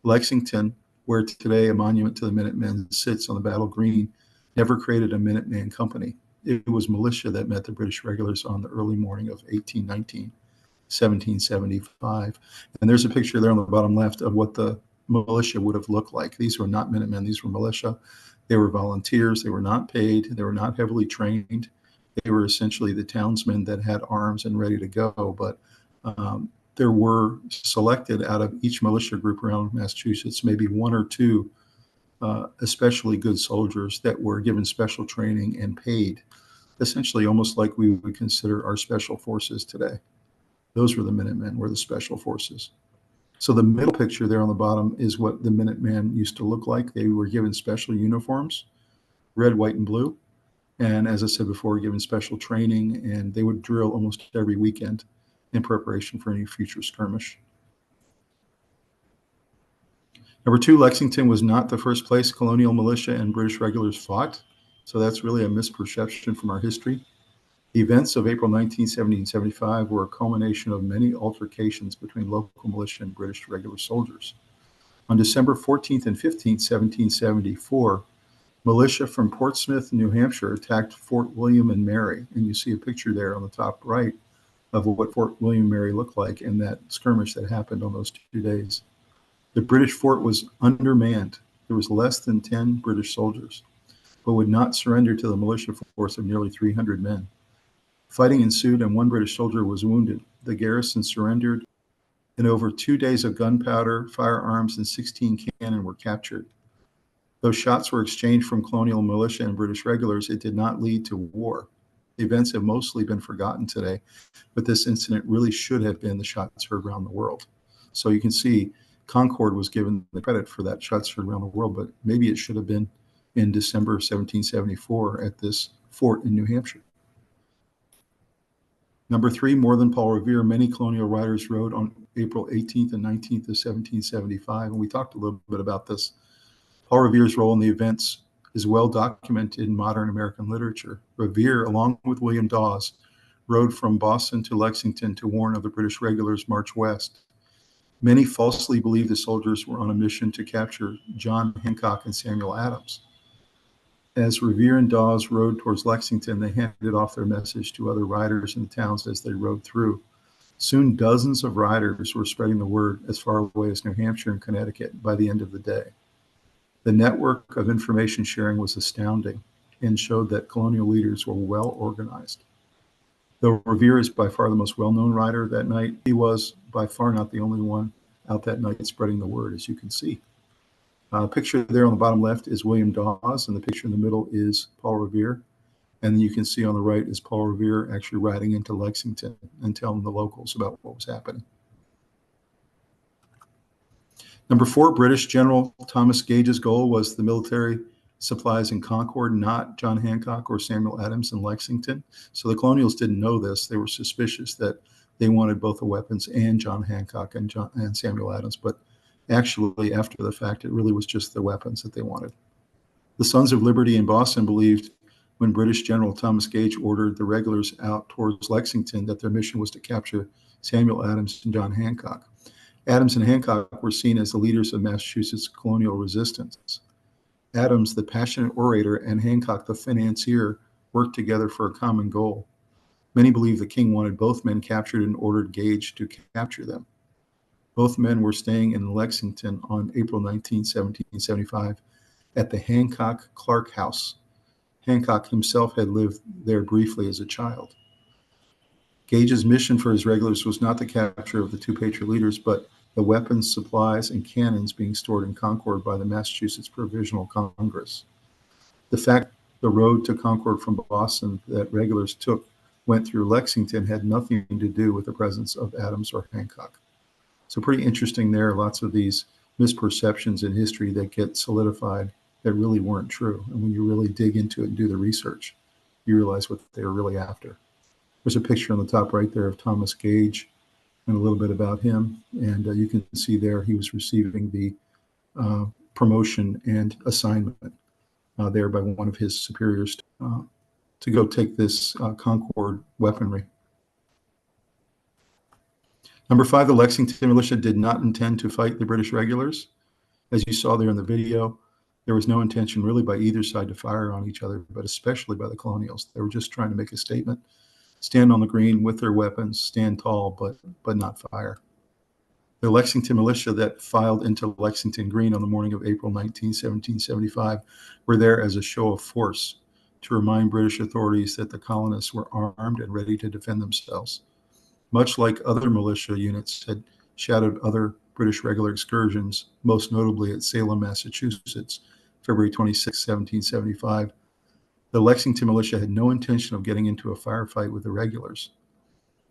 Lexington, where today a monument to the Minutemen sits on the Battle Green, never created a Minuteman company. It was militia that met the British regulars on the early morning of 1775. And there's a picture there on the bottom left of what the militia would have looked like. These were not Minutemen, these were militia. They were volunteers, they were not paid, they were not heavily trained. They were essentially the townsmen that had arms and ready to go, but there were selected out of each militia group around Massachusetts, maybe one or two especially good soldiers that were given special training and paid, essentially almost like we would consider our special forces today. Those were the Minutemen, were the special forces. So the middle picture there on the bottom is what the Minutemen used to look like. They were given special uniforms, red, white, and blue. And as I said before, given special training, and they would drill almost every weekend in preparation for any future skirmish. Number two, Lexington was not the first place colonial militia and British regulars fought. So that's really a misperception from our history. The events of April 1970 and 75 were a culmination of many altercations between local militia and British regular soldiers. On December 14th and 15th, 1774, militia from Portsmouth, New Hampshire attacked Fort William and Mary. And you see a picture there on the top right of what Fort William and Mary looked like in that skirmish that happened on those 2 days. The British fort was undermanned. There was less than 10 British soldiers, but would not surrender to the militia force of nearly 300 men. Fighting ensued and one British soldier was wounded. The garrison surrendered, and over 2 days of gunpowder, firearms, and 16 cannon were captured. Though shots were exchanged from colonial militia and British regulars, it did not lead to war. The events have mostly been forgotten today, but this incident really should have been the shots heard around the world. So you can see Concord was given the credit for that shots heard around the world, but maybe it should have been in December 1774 at this fort in New Hampshire. Number three, more than Paul Revere, many colonial writers wrote on April 18th and 19th of 1775, and we talked a little bit about this. Paul Revere's role in the events is well documented in modern American literature. Revere, along with William Daws, rode from Boston to Lexington to warn of the British regulars' march west. Many falsely believed the soldiers were on a mission to capture John Hancock and Samuel Adams. As Revere and Daws rode towards Lexington, they handed off their message to other riders in the towns as they rode through. Soon, dozens of riders were spreading the word as far away as New Hampshire and Connecticut by the end of the day. The network of information sharing was astounding and showed that colonial leaders were well organized. Though Revere is by far the most well-known rider that night, he was by far not the only one out that night spreading the word, as you can see. Picture there on the bottom left is William Daws, and the picture in the middle is Paul Revere. And then you can see on the right is Paul Revere actually riding into Lexington and telling the locals about what was happening. Number four, British General Thomas Gage's goal was the military supplies in Concord, not John Hancock or Samuel Adams in Lexington. So the colonials didn't know this. They were suspicious that they wanted both the weapons and John Hancock and Samuel Adams. But actually, after the fact, it really was just the weapons that they wanted. The Sons of Liberty in Boston believed when British General Thomas Gage ordered the regulars out towards Lexington that their mission was to capture Samuel Adams and John Hancock. Adams and Hancock were seen as the leaders of Massachusetts colonial resistance. Adams, the passionate orator, and Hancock, the financier, worked together for a common goal. Many believe the king wanted both men captured and ordered Gage to capture them. Both men were staying in Lexington on April 19, 1775, at the Hancock-Clark House. Hancock himself had lived there briefly as a child. Gage's mission for his regulars was not the capture of the two patriot leaders, but the weapons, supplies, and cannons being stored in Concord by the Massachusetts Provisional Congress. The fact the road to Concord from Boston that regulars took went through Lexington had nothing to do with the presence of Adams or Hancock. So pretty interesting there, lots of these misperceptions in history that get solidified that really weren't true. And when you really dig into it and do the research, you realize what they were really after. There's a picture on the top right there of Thomas Gage and a little bit about him. And you can see there he was receiving the promotion and assignment there by one of his superiors to go take this Concord weaponry. Number five, the Lexington Militia did not intend to fight the British regulars. As you saw there in the video, there was no intention really by either side to fire on each other, but especially by the colonials. They were just trying to make a statement, stand on the green with their weapons, stand tall, but not fire. The Lexington Militia that filed into Lexington Green on the morning of April 19, 1775, were there as a show of force. to remind British authorities that the colonists were armed and ready to defend themselves. Much like other militia units had shadowed other British regular excursions, most notably at Salem, Massachusetts, February 26, 1775, the Lexington Militia had no intention of getting into a firefight with the regulars.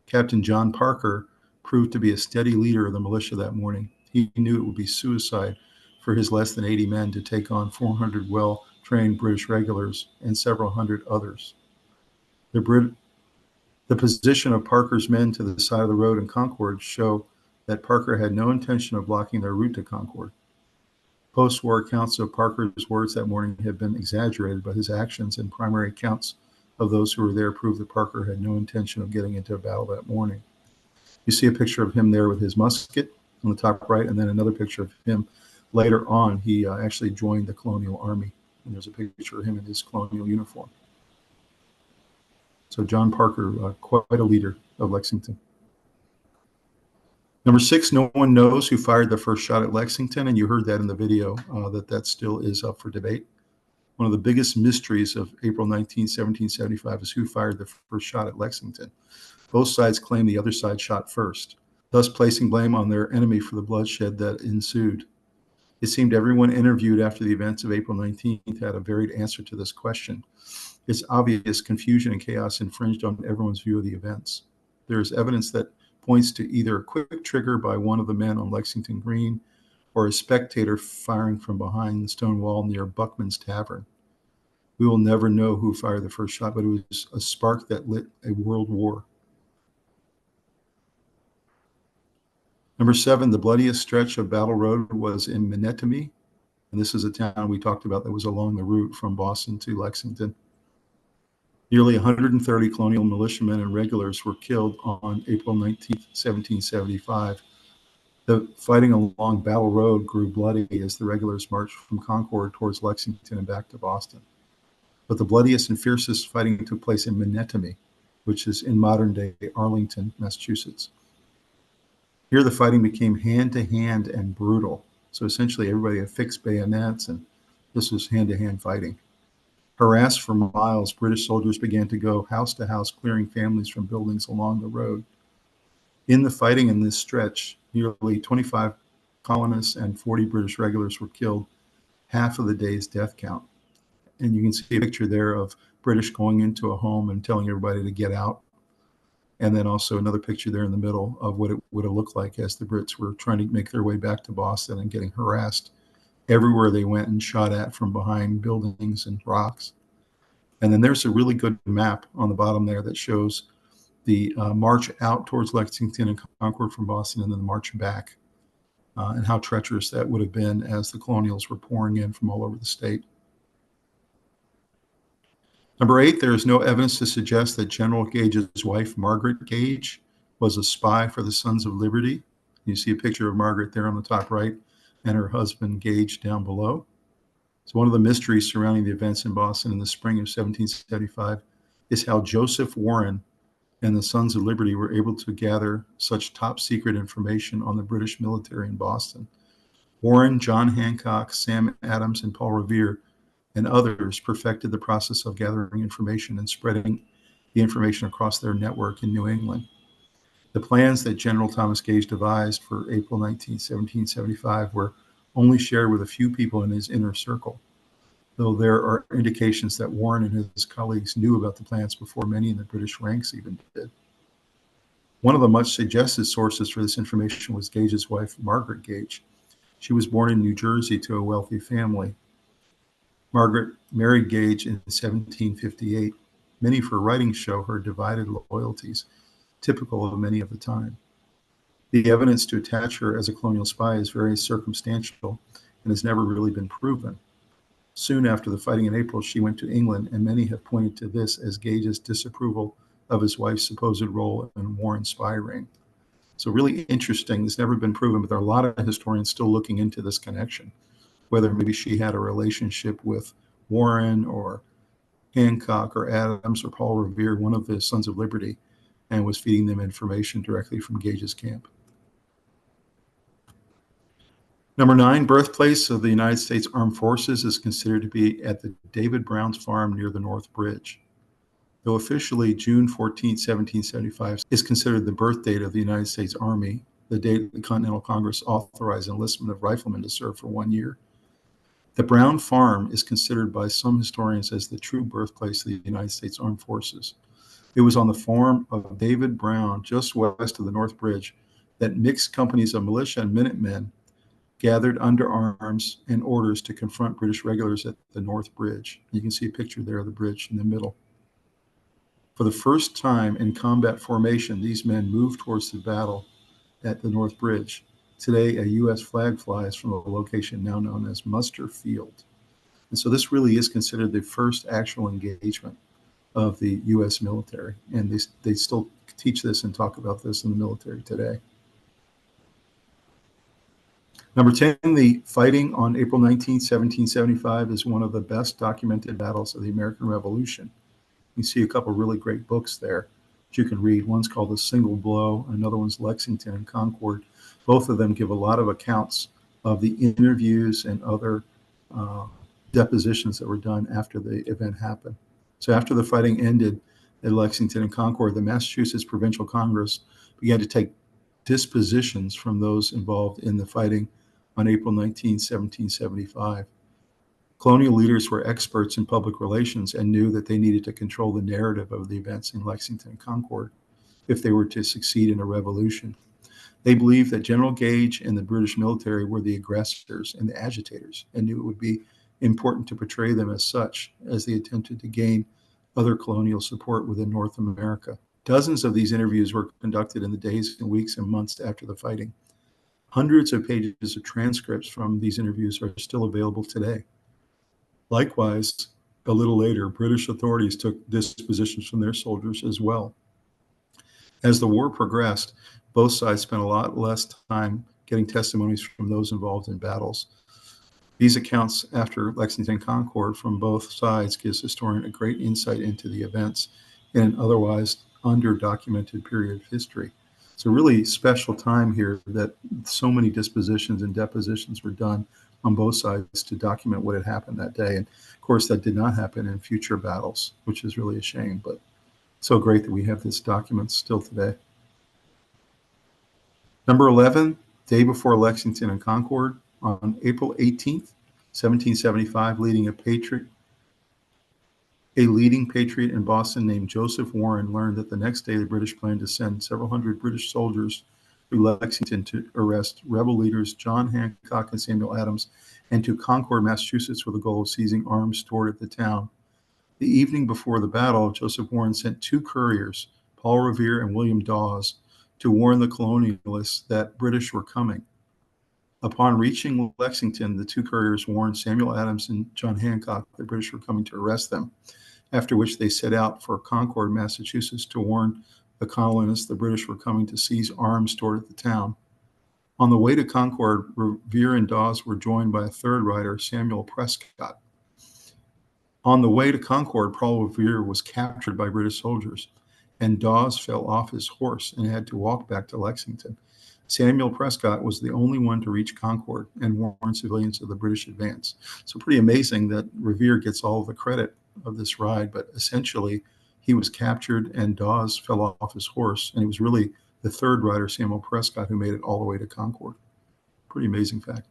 Captain John Parker proved to be a steady leader of the militia that morning. He knew it would be suicide for his less than 80 men to take on 400 well-trained British regulars and several hundred others. The position of Parker's men to the side of the road in Concord show that Parker had no intention of blocking their route to Concord. Post-war accounts of Parker's words that morning have been exaggerated, but his actions and primary accounts of those who were there prove that Parker had no intention of getting into a battle that morning. You see a picture of him there with his musket on the top right, and then another picture of him later on. He actually joined the Colonial Army, and there's a picture of him in his colonial uniform. So John Parker, quite a leader of Lexington. Number 6, no one knows who fired the first shot at Lexington, and you heard that in the video, that still is up for debate. One of the biggest mysteries of April 19, 1775 is who fired the first shot at Lexington. Both sides claim the other side shot first, thus placing blame on their enemy for the bloodshed that ensued. It seemed everyone interviewed after the events of April 19th had a varied answer to this question. It's obvious confusion and chaos infringed on everyone's view of the events. There is evidence that points to either a quick trigger by one of the men on Lexington Green or a spectator firing from behind the stone wall near Buckman's Tavern. We will never know who fired the first shot, but it was a spark that lit a world war. Number 7, the bloodiest stretch of Battle Road was in Minutemen, and this is a town we talked about that was along the route from Boston to Lexington. Nearly 130 colonial militiamen and regulars were killed on April 19, 1775. The fighting along Battle Road grew bloody as the regulars marched from Concord towards Lexington and back to Boston. But the bloodiest and fiercest fighting took place in Minutemen, which is in modern-day Arlington, Massachusetts. Here the fighting became hand-to-hand and brutal. So essentially everybody had fixed bayonets, and this was hand-to-hand fighting. Harassed for miles, British soldiers began to go house to house, clearing families from buildings along the road. In the fighting in this stretch, nearly 25 colonists and 40 British regulars were killed, half of the day's death count. And you can see a picture there of British going into a home and telling everybody to get out. And then also another picture there in the middle of what it would have looked like as the Brits were trying to make their way back to Boston and getting harassed everywhere they went and shot at from behind buildings and rocks. And then there's a really good map on the bottom there that shows the march out towards Lexington and Concord from Boston, and then the march back, and how treacherous that would have been as the colonials were pouring in from all over the state. Number 8, there is no evidence to suggest that General Gage's wife, Margaret Gage, was a spy for the Sons of Liberty. You see a picture of Margaret there on the top right, and her husband Gage down below. So one of the mysteries surrounding the events in Boston in the spring of 1775 is how Joseph Warren and the Sons of Liberty were able to gather such top secret information on the British military in Boston. Warren, John Hancock, Sam Adams, and Paul Revere and others perfected the process of gathering information and spreading the information across their network in New England. The plans that General Thomas Gage devised for April 19, 1775 were only shared with a few people in his inner circle, though there are indications that Warren and his colleagues knew about the plans before many in the British ranks even did. One of the much suggested sources for this information was Gage's wife, Margaret Gage. She was born in New Jersey to a wealthy family. Margaret married Gage in 1758. Many of her writings show her divided loyalties, typical of many of the time. The evidence to attach her as a colonial spy is very circumstantial and has never really been proven. Soon after the fighting in April, she went to England, and many have pointed to this as Gage's disapproval of his wife's supposed role in Warren's spy ring. So really interesting. It's never been proven, but there are a lot of historians still looking into this connection, whether maybe she had a relationship with Warren or Hancock or Adams or Paul Revere, one of the Sons of Liberty, and was feeding them information directly from Gage's camp. Number 9, birthplace of the United States Armed Forces is considered to be at the David Brown's farm near the North Bridge. Though officially June 14, 1775 is considered the birth date of the United States Army, the date the Continental Congress authorized enlistment of riflemen to serve for 1 year, the Brown Farm is considered by some historians as the true birthplace of the United States Armed Forces. It was on the farm of David Brown, just west of the North Bridge, that mixed companies of militia and Minutemen gathered under arms and orders to confront British regulars at the North Bridge. You can see a picture there of the bridge in the middle. For the first time in combat formation, these men moved towards the battle at the North Bridge. Today, a U.S. flag flies from a location now known as Muster Field. And so this really is considered the first actual engagement of the U.S. military. And they still teach this and talk about this in the military today. Number 10, the fighting on April 19, 1775 is one of the best documented battles of the American Revolution. You see a couple really great books there that you can read. One's called The Single Blow, another one's Lexington and Concord. Both of them give a lot of accounts of the interviews and other depositions that were done after the event happened. So after the fighting ended at Lexington and Concord, the Massachusetts Provincial Congress began to take dispositions from those involved in the fighting on April 19, 1775. Colonial leaders were experts in public relations and knew that they needed to control the narrative of the events in Lexington and Concord if they were to succeed in a revolution. They believed that General Gage and the British military were the aggressors and the agitators, and knew it would be important to portray them as such as they attempted to gain other colonial support within North America. Dozens of these interviews were conducted in the days and weeks and months after the fighting. Hundreds of pages of transcripts from these interviews are still available today. Likewise, a little later, British authorities took dispositions from their soldiers as well. As the war progressed, both sides spent a lot less time getting testimonies from those involved in battles. These accounts after Lexington and Concord from both sides gives historian a great insight into the events in an otherwise under-documented period of history. It's a really special time here that so many dispositions and depositions were done on both sides to document what had happened that day. And of course, that did not happen in future battles, which is really a shame, but so great that we have this document still today. Number 11, day before Lexington and Concord, on April 18th, 1775, a leading patriot in Boston named Joseph Warren learned that the next day the British planned to send several hundred British soldiers to Lexington to arrest rebel leaders John Hancock and Samuel Adams, and to Concord, Massachusetts, with the goal of seizing arms stored at the town. The evening before the battle, Joseph Warren sent 2 couriers, Paul Revere and William Daws, to warn the colonialists that British were coming. Upon reaching Lexington, the 2 couriers warned Samuel Adams and John Hancock that British were coming to arrest them, after which they set out for Concord, Massachusetts, to warn the colonists the British were coming to seize arms stored at the town. On the way to Concord, Revere and Daws were joined by a third rider, Samuel Prescott. On the way to Concord, Paul Revere was captured by British soldiers, and Daws fell off his horse and had to walk back to Lexington. Samuel Prescott was the only one to reach Concord and warn civilians of the British advance. So pretty amazing that Revere gets all of the credit of this ride, but essentially he was captured and Daws fell off his horse, and it was really the third rider, Samuel Prescott, who made it all the way to Concord. Pretty amazing fact.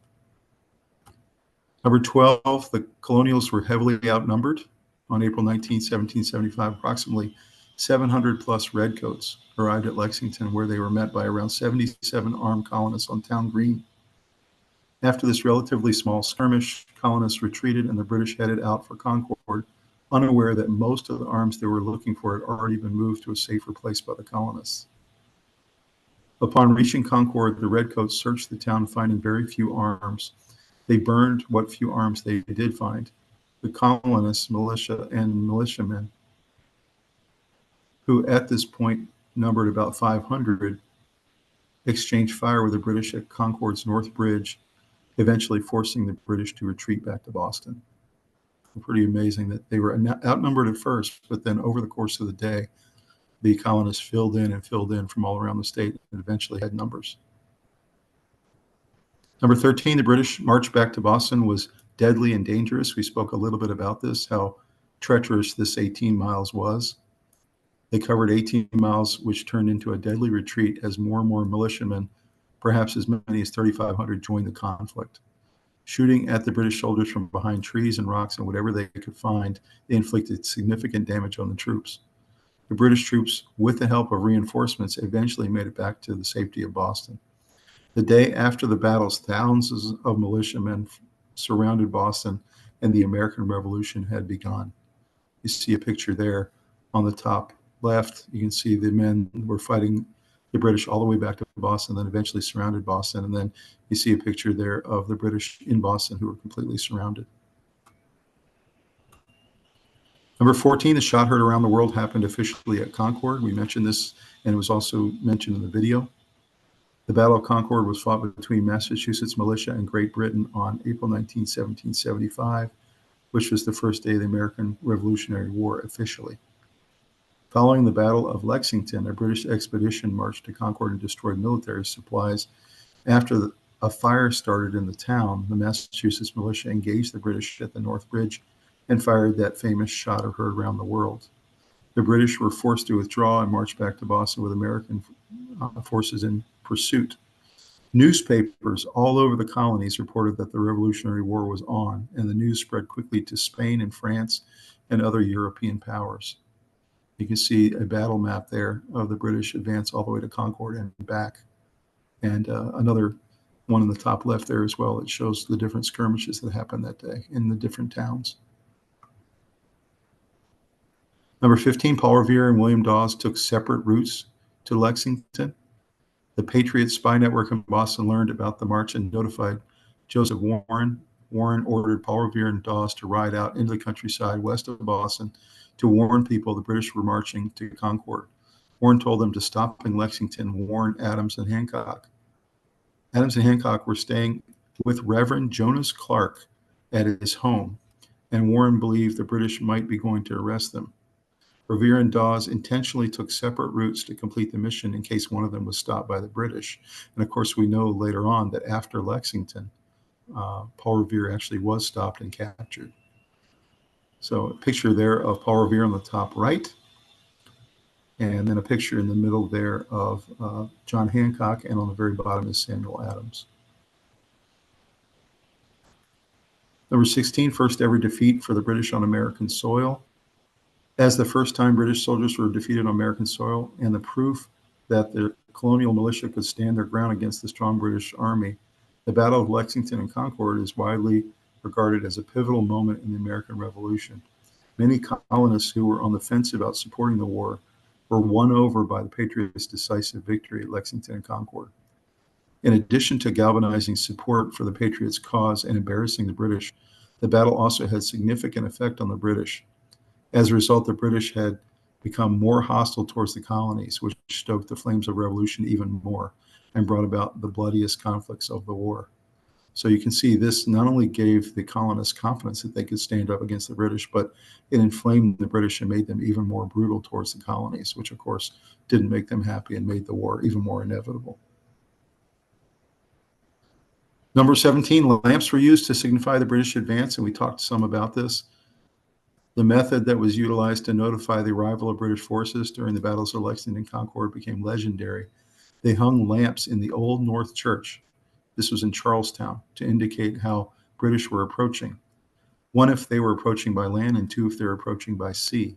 Number 12, the Colonials were heavily outnumbered. On April 19, 1775, approximately 700 plus Redcoats arrived at Lexington, where they were met by around 77 armed colonists on Town Green. After this relatively small skirmish, colonists retreated and the British headed out for Concord, unaware that most of the arms they were looking for had already been moved to a safer place by the colonists. Upon reaching Concord, the Redcoats searched the town, finding very few arms. They burned what few arms they did find. The colonists, militia, and militiamen, who at this point numbered about 500, exchanged fire with the British at Concord's North Bridge, eventually forcing the British to retreat back to Boston. Pretty amazing that they were outnumbered at first, but then over the course of the day, the colonists filled in from all around the state and eventually had numbers. Number 13, the British march back to Boston was deadly and dangerous. We spoke a little bit about this, how treacherous this 18 miles was. They covered 18 miles, which turned into a deadly retreat as more and more militiamen, perhaps as many as 3,500, joined the conflict. Shooting at the British soldiers from behind trees and rocks and whatever they could find, they inflicted significant damage on the troops. The British troops, with the help of reinforcements, eventually made it back to the safety of Boston. The day after the battles, thousands of militiamen surrounded Boston, and the American Revolution had begun. You see a picture there on the top left. You can see the men were fighting the British all the way back to Boston, then eventually surrounded Boston. And then you see a picture there of the British in Boston who were completely surrounded. Number 14, the shot heard around the world happened officially at Concord. We mentioned this, and it was also mentioned in the video. The Battle of Concord was fought between Massachusetts militia and Great Britain on April 19, 1775, which was the first day of the American Revolutionary War officially. Following the Battle of Lexington, a British expedition marched to Concord and destroyed military supplies. After a fire started in the town, the Massachusetts militia engaged the British at the North Bridge and fired that famous shot heard around the world. The British were forced to withdraw and march back to Boston with American forces in pursuit. Newspapers all over the colonies reported that the Revolutionary War was on, and the news spread quickly to Spain and France and other European powers. You can see a battle map there of the British advance all the way to Concord and back. And another one in the top left there as well. It shows the different skirmishes that happened that day in the different towns. Number 15, Paul Revere and William Daws took separate routes to Lexington. The Patriot spy network in Boston learned about the march and notified Joseph Warren. Warren ordered Paul Revere and Daws to ride out into the countryside west of Boston to warn people the British were marching to Concord. Warren told them to stop in Lexington and warn Adams and Hancock. Adams and Hancock were staying with Reverend Jonas Clark at his home, and Warren believed the British might be going to arrest them. Revere and Daws intentionally took separate routes to complete the mission in case one of them was stopped by the British. And of course, we know later on that after Lexington, Paul Revere actually was stopped and captured. So a picture there of Paul Revere on the top right, and then a picture in the middle there of John Hancock, and on the very bottom is Samuel Adams. Number 16, first ever defeat for the British on American soil. As the first time British soldiers were defeated on American soil, and the proof that the colonial militia could stand their ground against the strong British army, the Battle of Lexington and Concord is widely regarded as a pivotal moment in the American Revolution. Many colonists who were on the fence about supporting the war were won over by the Patriots' decisive victory at Lexington and Concord. In addition to galvanizing support for the Patriots' cause and embarrassing the British, the battle also had significant effect on the British. As a result, the British had become more hostile towards the colonies, which stoked the flames of revolution even more and brought about the bloodiest conflicts of the war. So you can see this not only gave the colonists confidence that they could stand up against the British, but it inflamed the British and made them even more brutal towards the colonies, which of course didn't make them happy and made the war even more inevitable. Number 17, lamps were used to signify the British advance, and we talked some about this. The method that was utilized to notify the arrival of British forces during the battles of Lexington and Concord became legendary. They hung lamps in the Old North Church. This was in Charlestown, to indicate how British were approaching. One, if they were approaching by land, and two, if they were approaching by sea.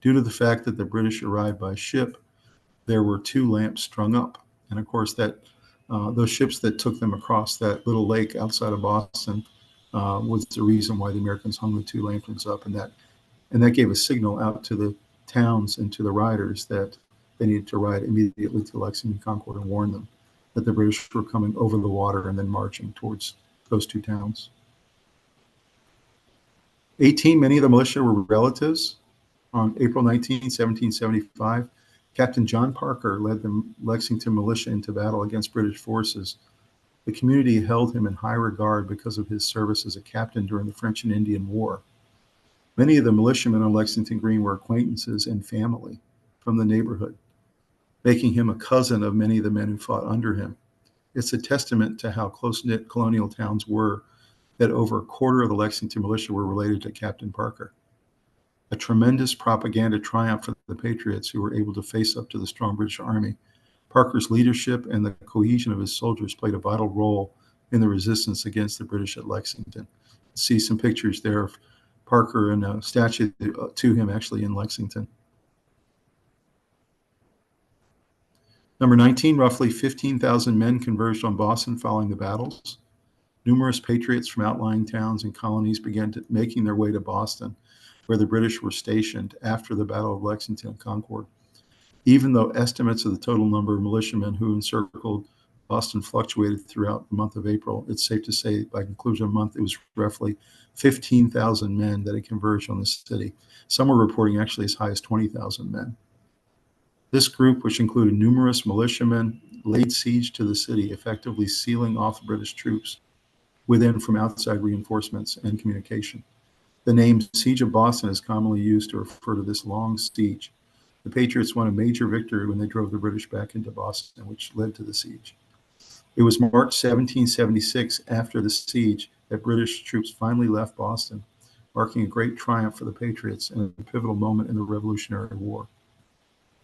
Due to the fact that the British arrived by ship, there were two lamps strung up. And of course, that those ships that took them across that little lake outside of Boston was the reason why the Americans hung the two lanterns up, and that gave a signal out to the towns and to the riders that they needed to ride immediately to Lexington and Concord and warn them that the British were coming over the water and then marching towards those two towns. 18, many of the militia were relatives. On April 19, 1775, Captain John Parker led the Lexington Militia into battle against British forces. The community held him in high regard because of his service as a captain during the French and Indian War. Many of the militiamen on Lexington Green were acquaintances and family from the neighborhood, making him a cousin of many of the men who fought under him. It's a testament to how close-knit colonial towns were that over a quarter of the Lexington militia were related to Captain Parker. A tremendous propaganda triumph for the Patriots, who were able to face up to the strong British Army. Parker's leadership and the cohesion of his soldiers played a vital role in the resistance against the British at Lexington. See some pictures there of Parker and a statue to him actually in Lexington. Number 19, roughly 15,000 men converged on Boston following the battles. Numerous patriots from outlying towns and colonies began making their way to Boston, where the British were stationed after the Battle of Lexington and Concord. Even though estimates of the total number of militiamen who encircled Boston fluctuated throughout the month of April, it's safe to say by conclusion of the month, it was roughly 15,000 men that had converged on the city. Some were reporting actually as high as 20,000 men. This group, which included numerous militiamen, laid siege to the city, effectively sealing off British troops within from outside reinforcements and communication. The name Siege of Boston is commonly used to refer to this long siege. The Patriots won a major victory when they drove the British back into Boston, which led to the siege. It was March 1776, after the siege, that British troops finally left Boston, marking a great triumph for the Patriots and a pivotal moment in the Revolutionary War.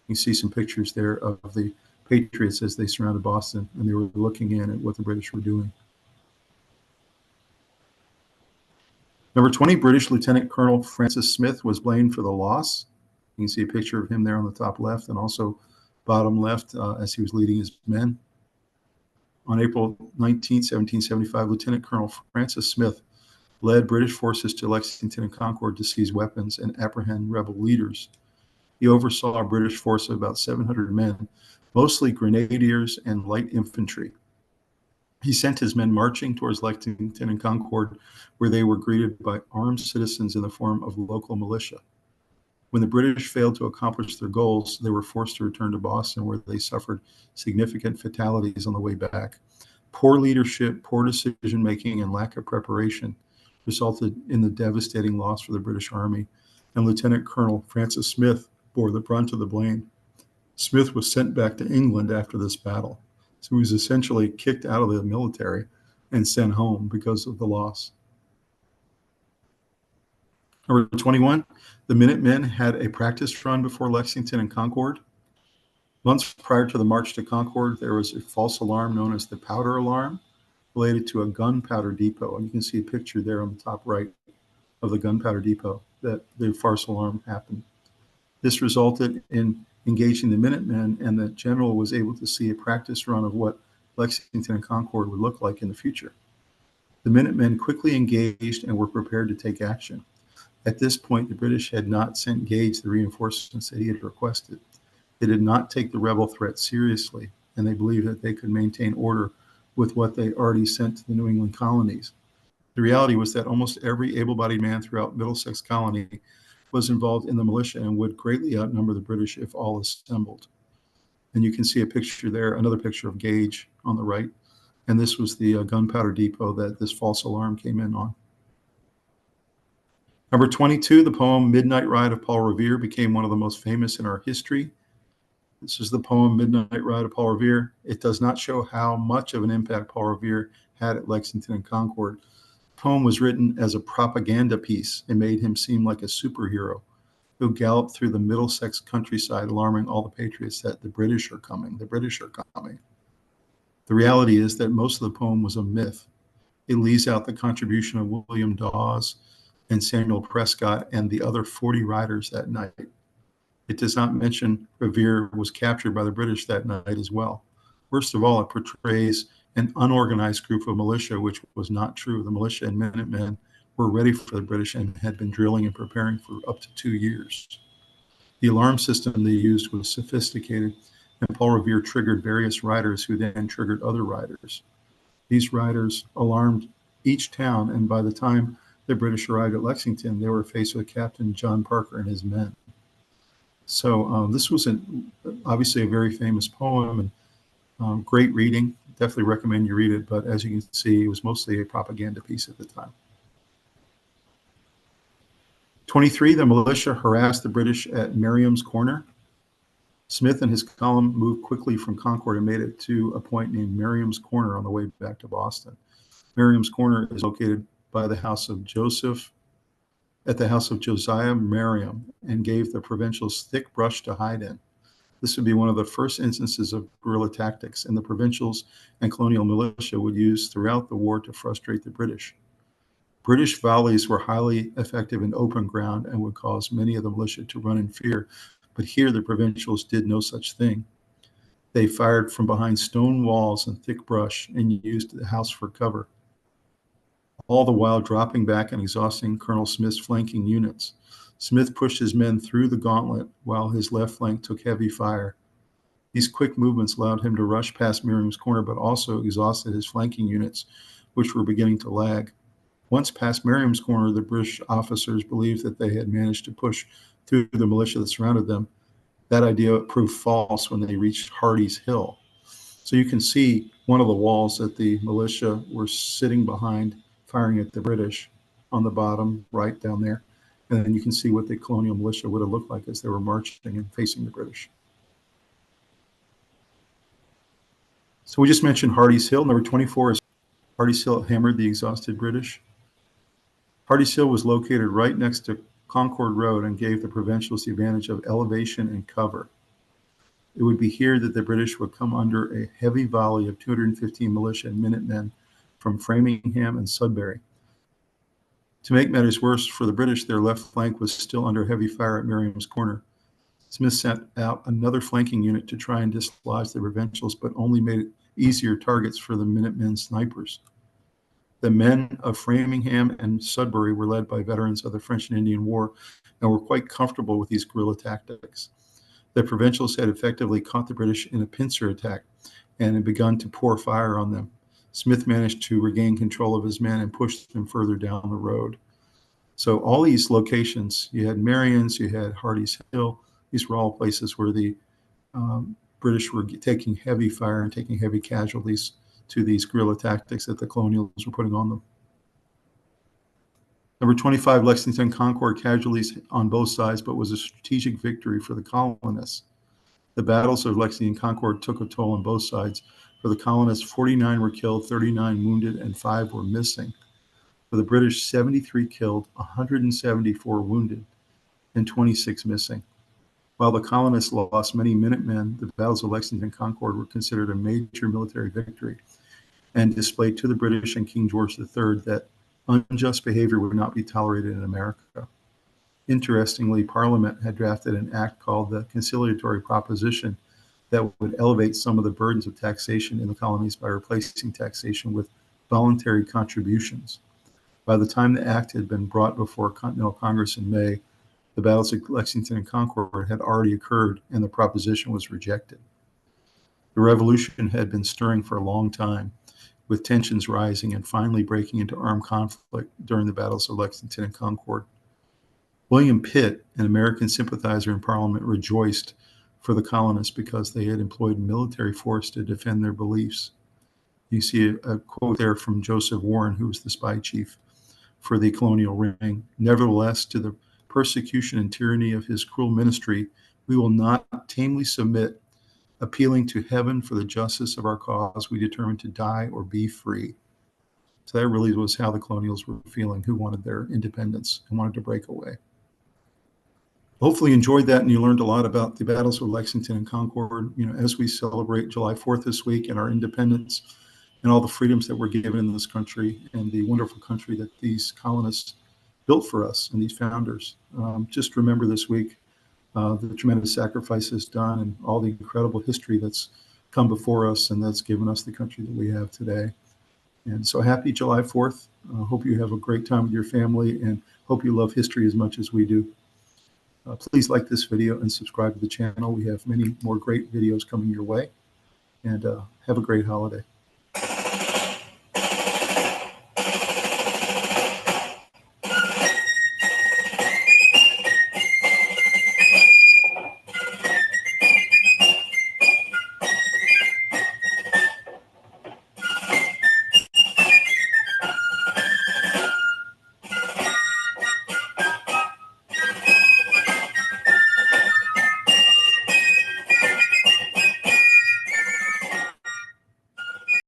You see some pictures there of the Patriots as they surrounded Boston, and they were looking in at what the British were doing. Number 20, British Lieutenant Colonel Francis Smith was blamed for the loss. You can see a picture of him there on the top left and also bottom left as he was leading his men. On April 19, 1775, Lieutenant Colonel Francis Smith led British forces to Lexington and Concord to seize weapons and apprehend rebel leaders. He oversaw a British force of about 700 men, mostly grenadiers and light infantry. He sent his men marching towards Lexington and Concord, where they were greeted by armed citizens in the form of local militia. When the British failed to accomplish their goals, they were forced to return to Boston, where they suffered significant fatalities on the way back. Poor leadership, poor decision-making, and lack of preparation resulted in the devastating loss for the British Army, and Lieutenant Colonel Francis Smith bore the brunt of the blame. Smith was sent back to England after this battle. So he was essentially kicked out of the military and sent home because of the loss. Number 21, the Minutemen had a practice run before Lexington and Concord. Months prior to the march to Concord, there was a false alarm known as the powder alarm related to a gunpowder depot. And you can see a picture there on the top right of the gunpowder depot that the false alarm happened. This resulted in engaging the Minutemen, and the general was able to see a practice run of what Lexington and Concord would look like in the future. The Minutemen quickly engaged and were prepared to take action. At this point, the British had not sent Gage the reinforcements that he had requested. They did not take the rebel threat seriously, and they believed that they could maintain order with what they already sent to the New England colonies. The reality was that almost every able-bodied man throughout Middlesex colony was involved in the militia and would greatly outnumber the British if all assembled. And you can see a picture there, another picture of Gage on the right. And this was the gunpowder depot that this false alarm came in on. Number 22, the poem Midnight Ride of Paul Revere became one of the most famous in our history. This is the poem Midnight Ride of Paul Revere. It does not show how much of an impact Paul Revere had at Lexington and Concord. The poem was written as a propaganda piece. It made him seem like a superhero who galloped through the Middlesex countryside, alarming all the patriots that the British are coming, the British are coming. The reality is that most of the poem was a myth. It leaves out the contribution of William Daws and Samuel Prescott and the other 40 riders that night. It does not mention Revere was captured by the British that night as well. Worst of all, it portrays an unorganized group of militia, which was not true. The militia and Minutemen were ready for the British and had been drilling and preparing for up to 2 years. The alarm system they used was sophisticated, and Paul Revere triggered various riders who then triggered other riders. These riders alarmed each town, and by the time the British arrived at Lexington, they were faced with Captain John Parker and his men. So this was obviously a very famous poem and great reading. Definitely recommend you read it, but as you can see, it was mostly a propaganda piece at the time. 23, the militia harassed the British at Merriam's Corner. Smith and his column moved quickly from Concord and made it to a point named Merriam's Corner on the way back to Boston. Merriam's Corner is located by the house of Josiah Merriam, and gave the provincials thick brush to hide in. This would be one of the first instances of guerrilla tactics, and the provincials and colonial militia would use throughout the war to frustrate the British. British volleys were highly effective in open ground and would cause many of the militia to run in fear, but here the provincials did no such thing. They fired from behind stone walls and thick brush and used the house for cover, all the while dropping back and exhausting Colonel Smith's flanking units. Smith pushed his men through the gauntlet while his left flank took heavy fire. These quick movements allowed him to rush past Merriam's Corner, but also exhausted his flanking units, which were beginning to lag. Once past Merriam's Corner, the British officers believed that they had managed to push through the militia that surrounded them. That idea proved false when they reached Hardy's Hill. So you can see one of the walls that the militia were sitting behind, firing at the British on the bottom right down there. And then you can see what the colonial militia would have looked like as they were marching and facing the British. So we just mentioned Hardy's Hill. Number 24 is Hardy's Hill hammered the exhausted British. Hardy's Hill was located right next to Concord Road and gave the provincials the advantage of elevation and cover. It would be here that the British would come under a heavy volley of 215 militia and Minutemen from Framingham and Sudbury. To make matters worse for the British, their left flank was still under heavy fire at Merriam's Corner. Smith sent out another flanking unit to try and dislodge the provincials, but only made it easier targets for the Minutemen snipers. The men of Framingham and Sudbury were led by veterans of the French and Indian War and were quite comfortable with these guerrilla tactics. The provincials had effectively caught the British in a pincer attack and had begun to pour fire on them. Smith managed to regain control of his men and push them further down the road. So all these locations, you had Marion's, you had Hardy's Hill, these were all places where the British were taking heavy fire and taking heavy casualties to these guerrilla tactics that the colonials were putting on them. Number 25, Lexington and Concord, casualties on both sides, but was a strategic victory for the colonists. The battles of Lexington and Concord took a toll on both sides. For the colonists, 49 were killed, 39 wounded, and 5 were missing. For the British, 73 killed, 174 wounded, and 26 missing. While the colonists lost many Minutemen, the battles of Lexington and Concord were considered a major military victory and displayed to the British and King George III that unjust behavior would not be tolerated in America. Interestingly, Parliament had drafted an act called the Conciliatory Proposition that would elevate some of the burdens of taxation in the colonies by replacing taxation with voluntary contributions. By the time the act had been brought before Continental Congress in May, the battles of Lexington and Concord had already occurred and the proposition was rejected. The revolution had been stirring for a long time, with tensions rising and finally breaking into armed conflict during the battles of Lexington and Concord. William Pitt, an American sympathizer in Parliament, rejoiced for the colonists because they had employed military force to defend their beliefs. You see a quote there from Joseph Warren, who was the spy chief for the colonial ring. Nevertheless, to the persecution and tyranny of his cruel ministry, we will not tamely submit. Appealing to heaven for the justice of our cause, we determined to die or be free. So that really was how the colonials were feeling, who wanted their independence and wanted to break away. Hopefully you enjoyed that and you learned a lot about the battles of Lexington and Concord, as we celebrate July 4th this week and our independence and all the freedoms that we're given in this country and the wonderful country that these colonists built for us and these founders. Just remember this week the tremendous sacrifices done and all the incredible history that's come before us and that's given us the country that we have today. And so happy July 4th. Hope you have a great time with your family and hope you love history as much as we do. Please like this video and subscribe to the channel. We have many more great videos coming your way. And have a great holiday.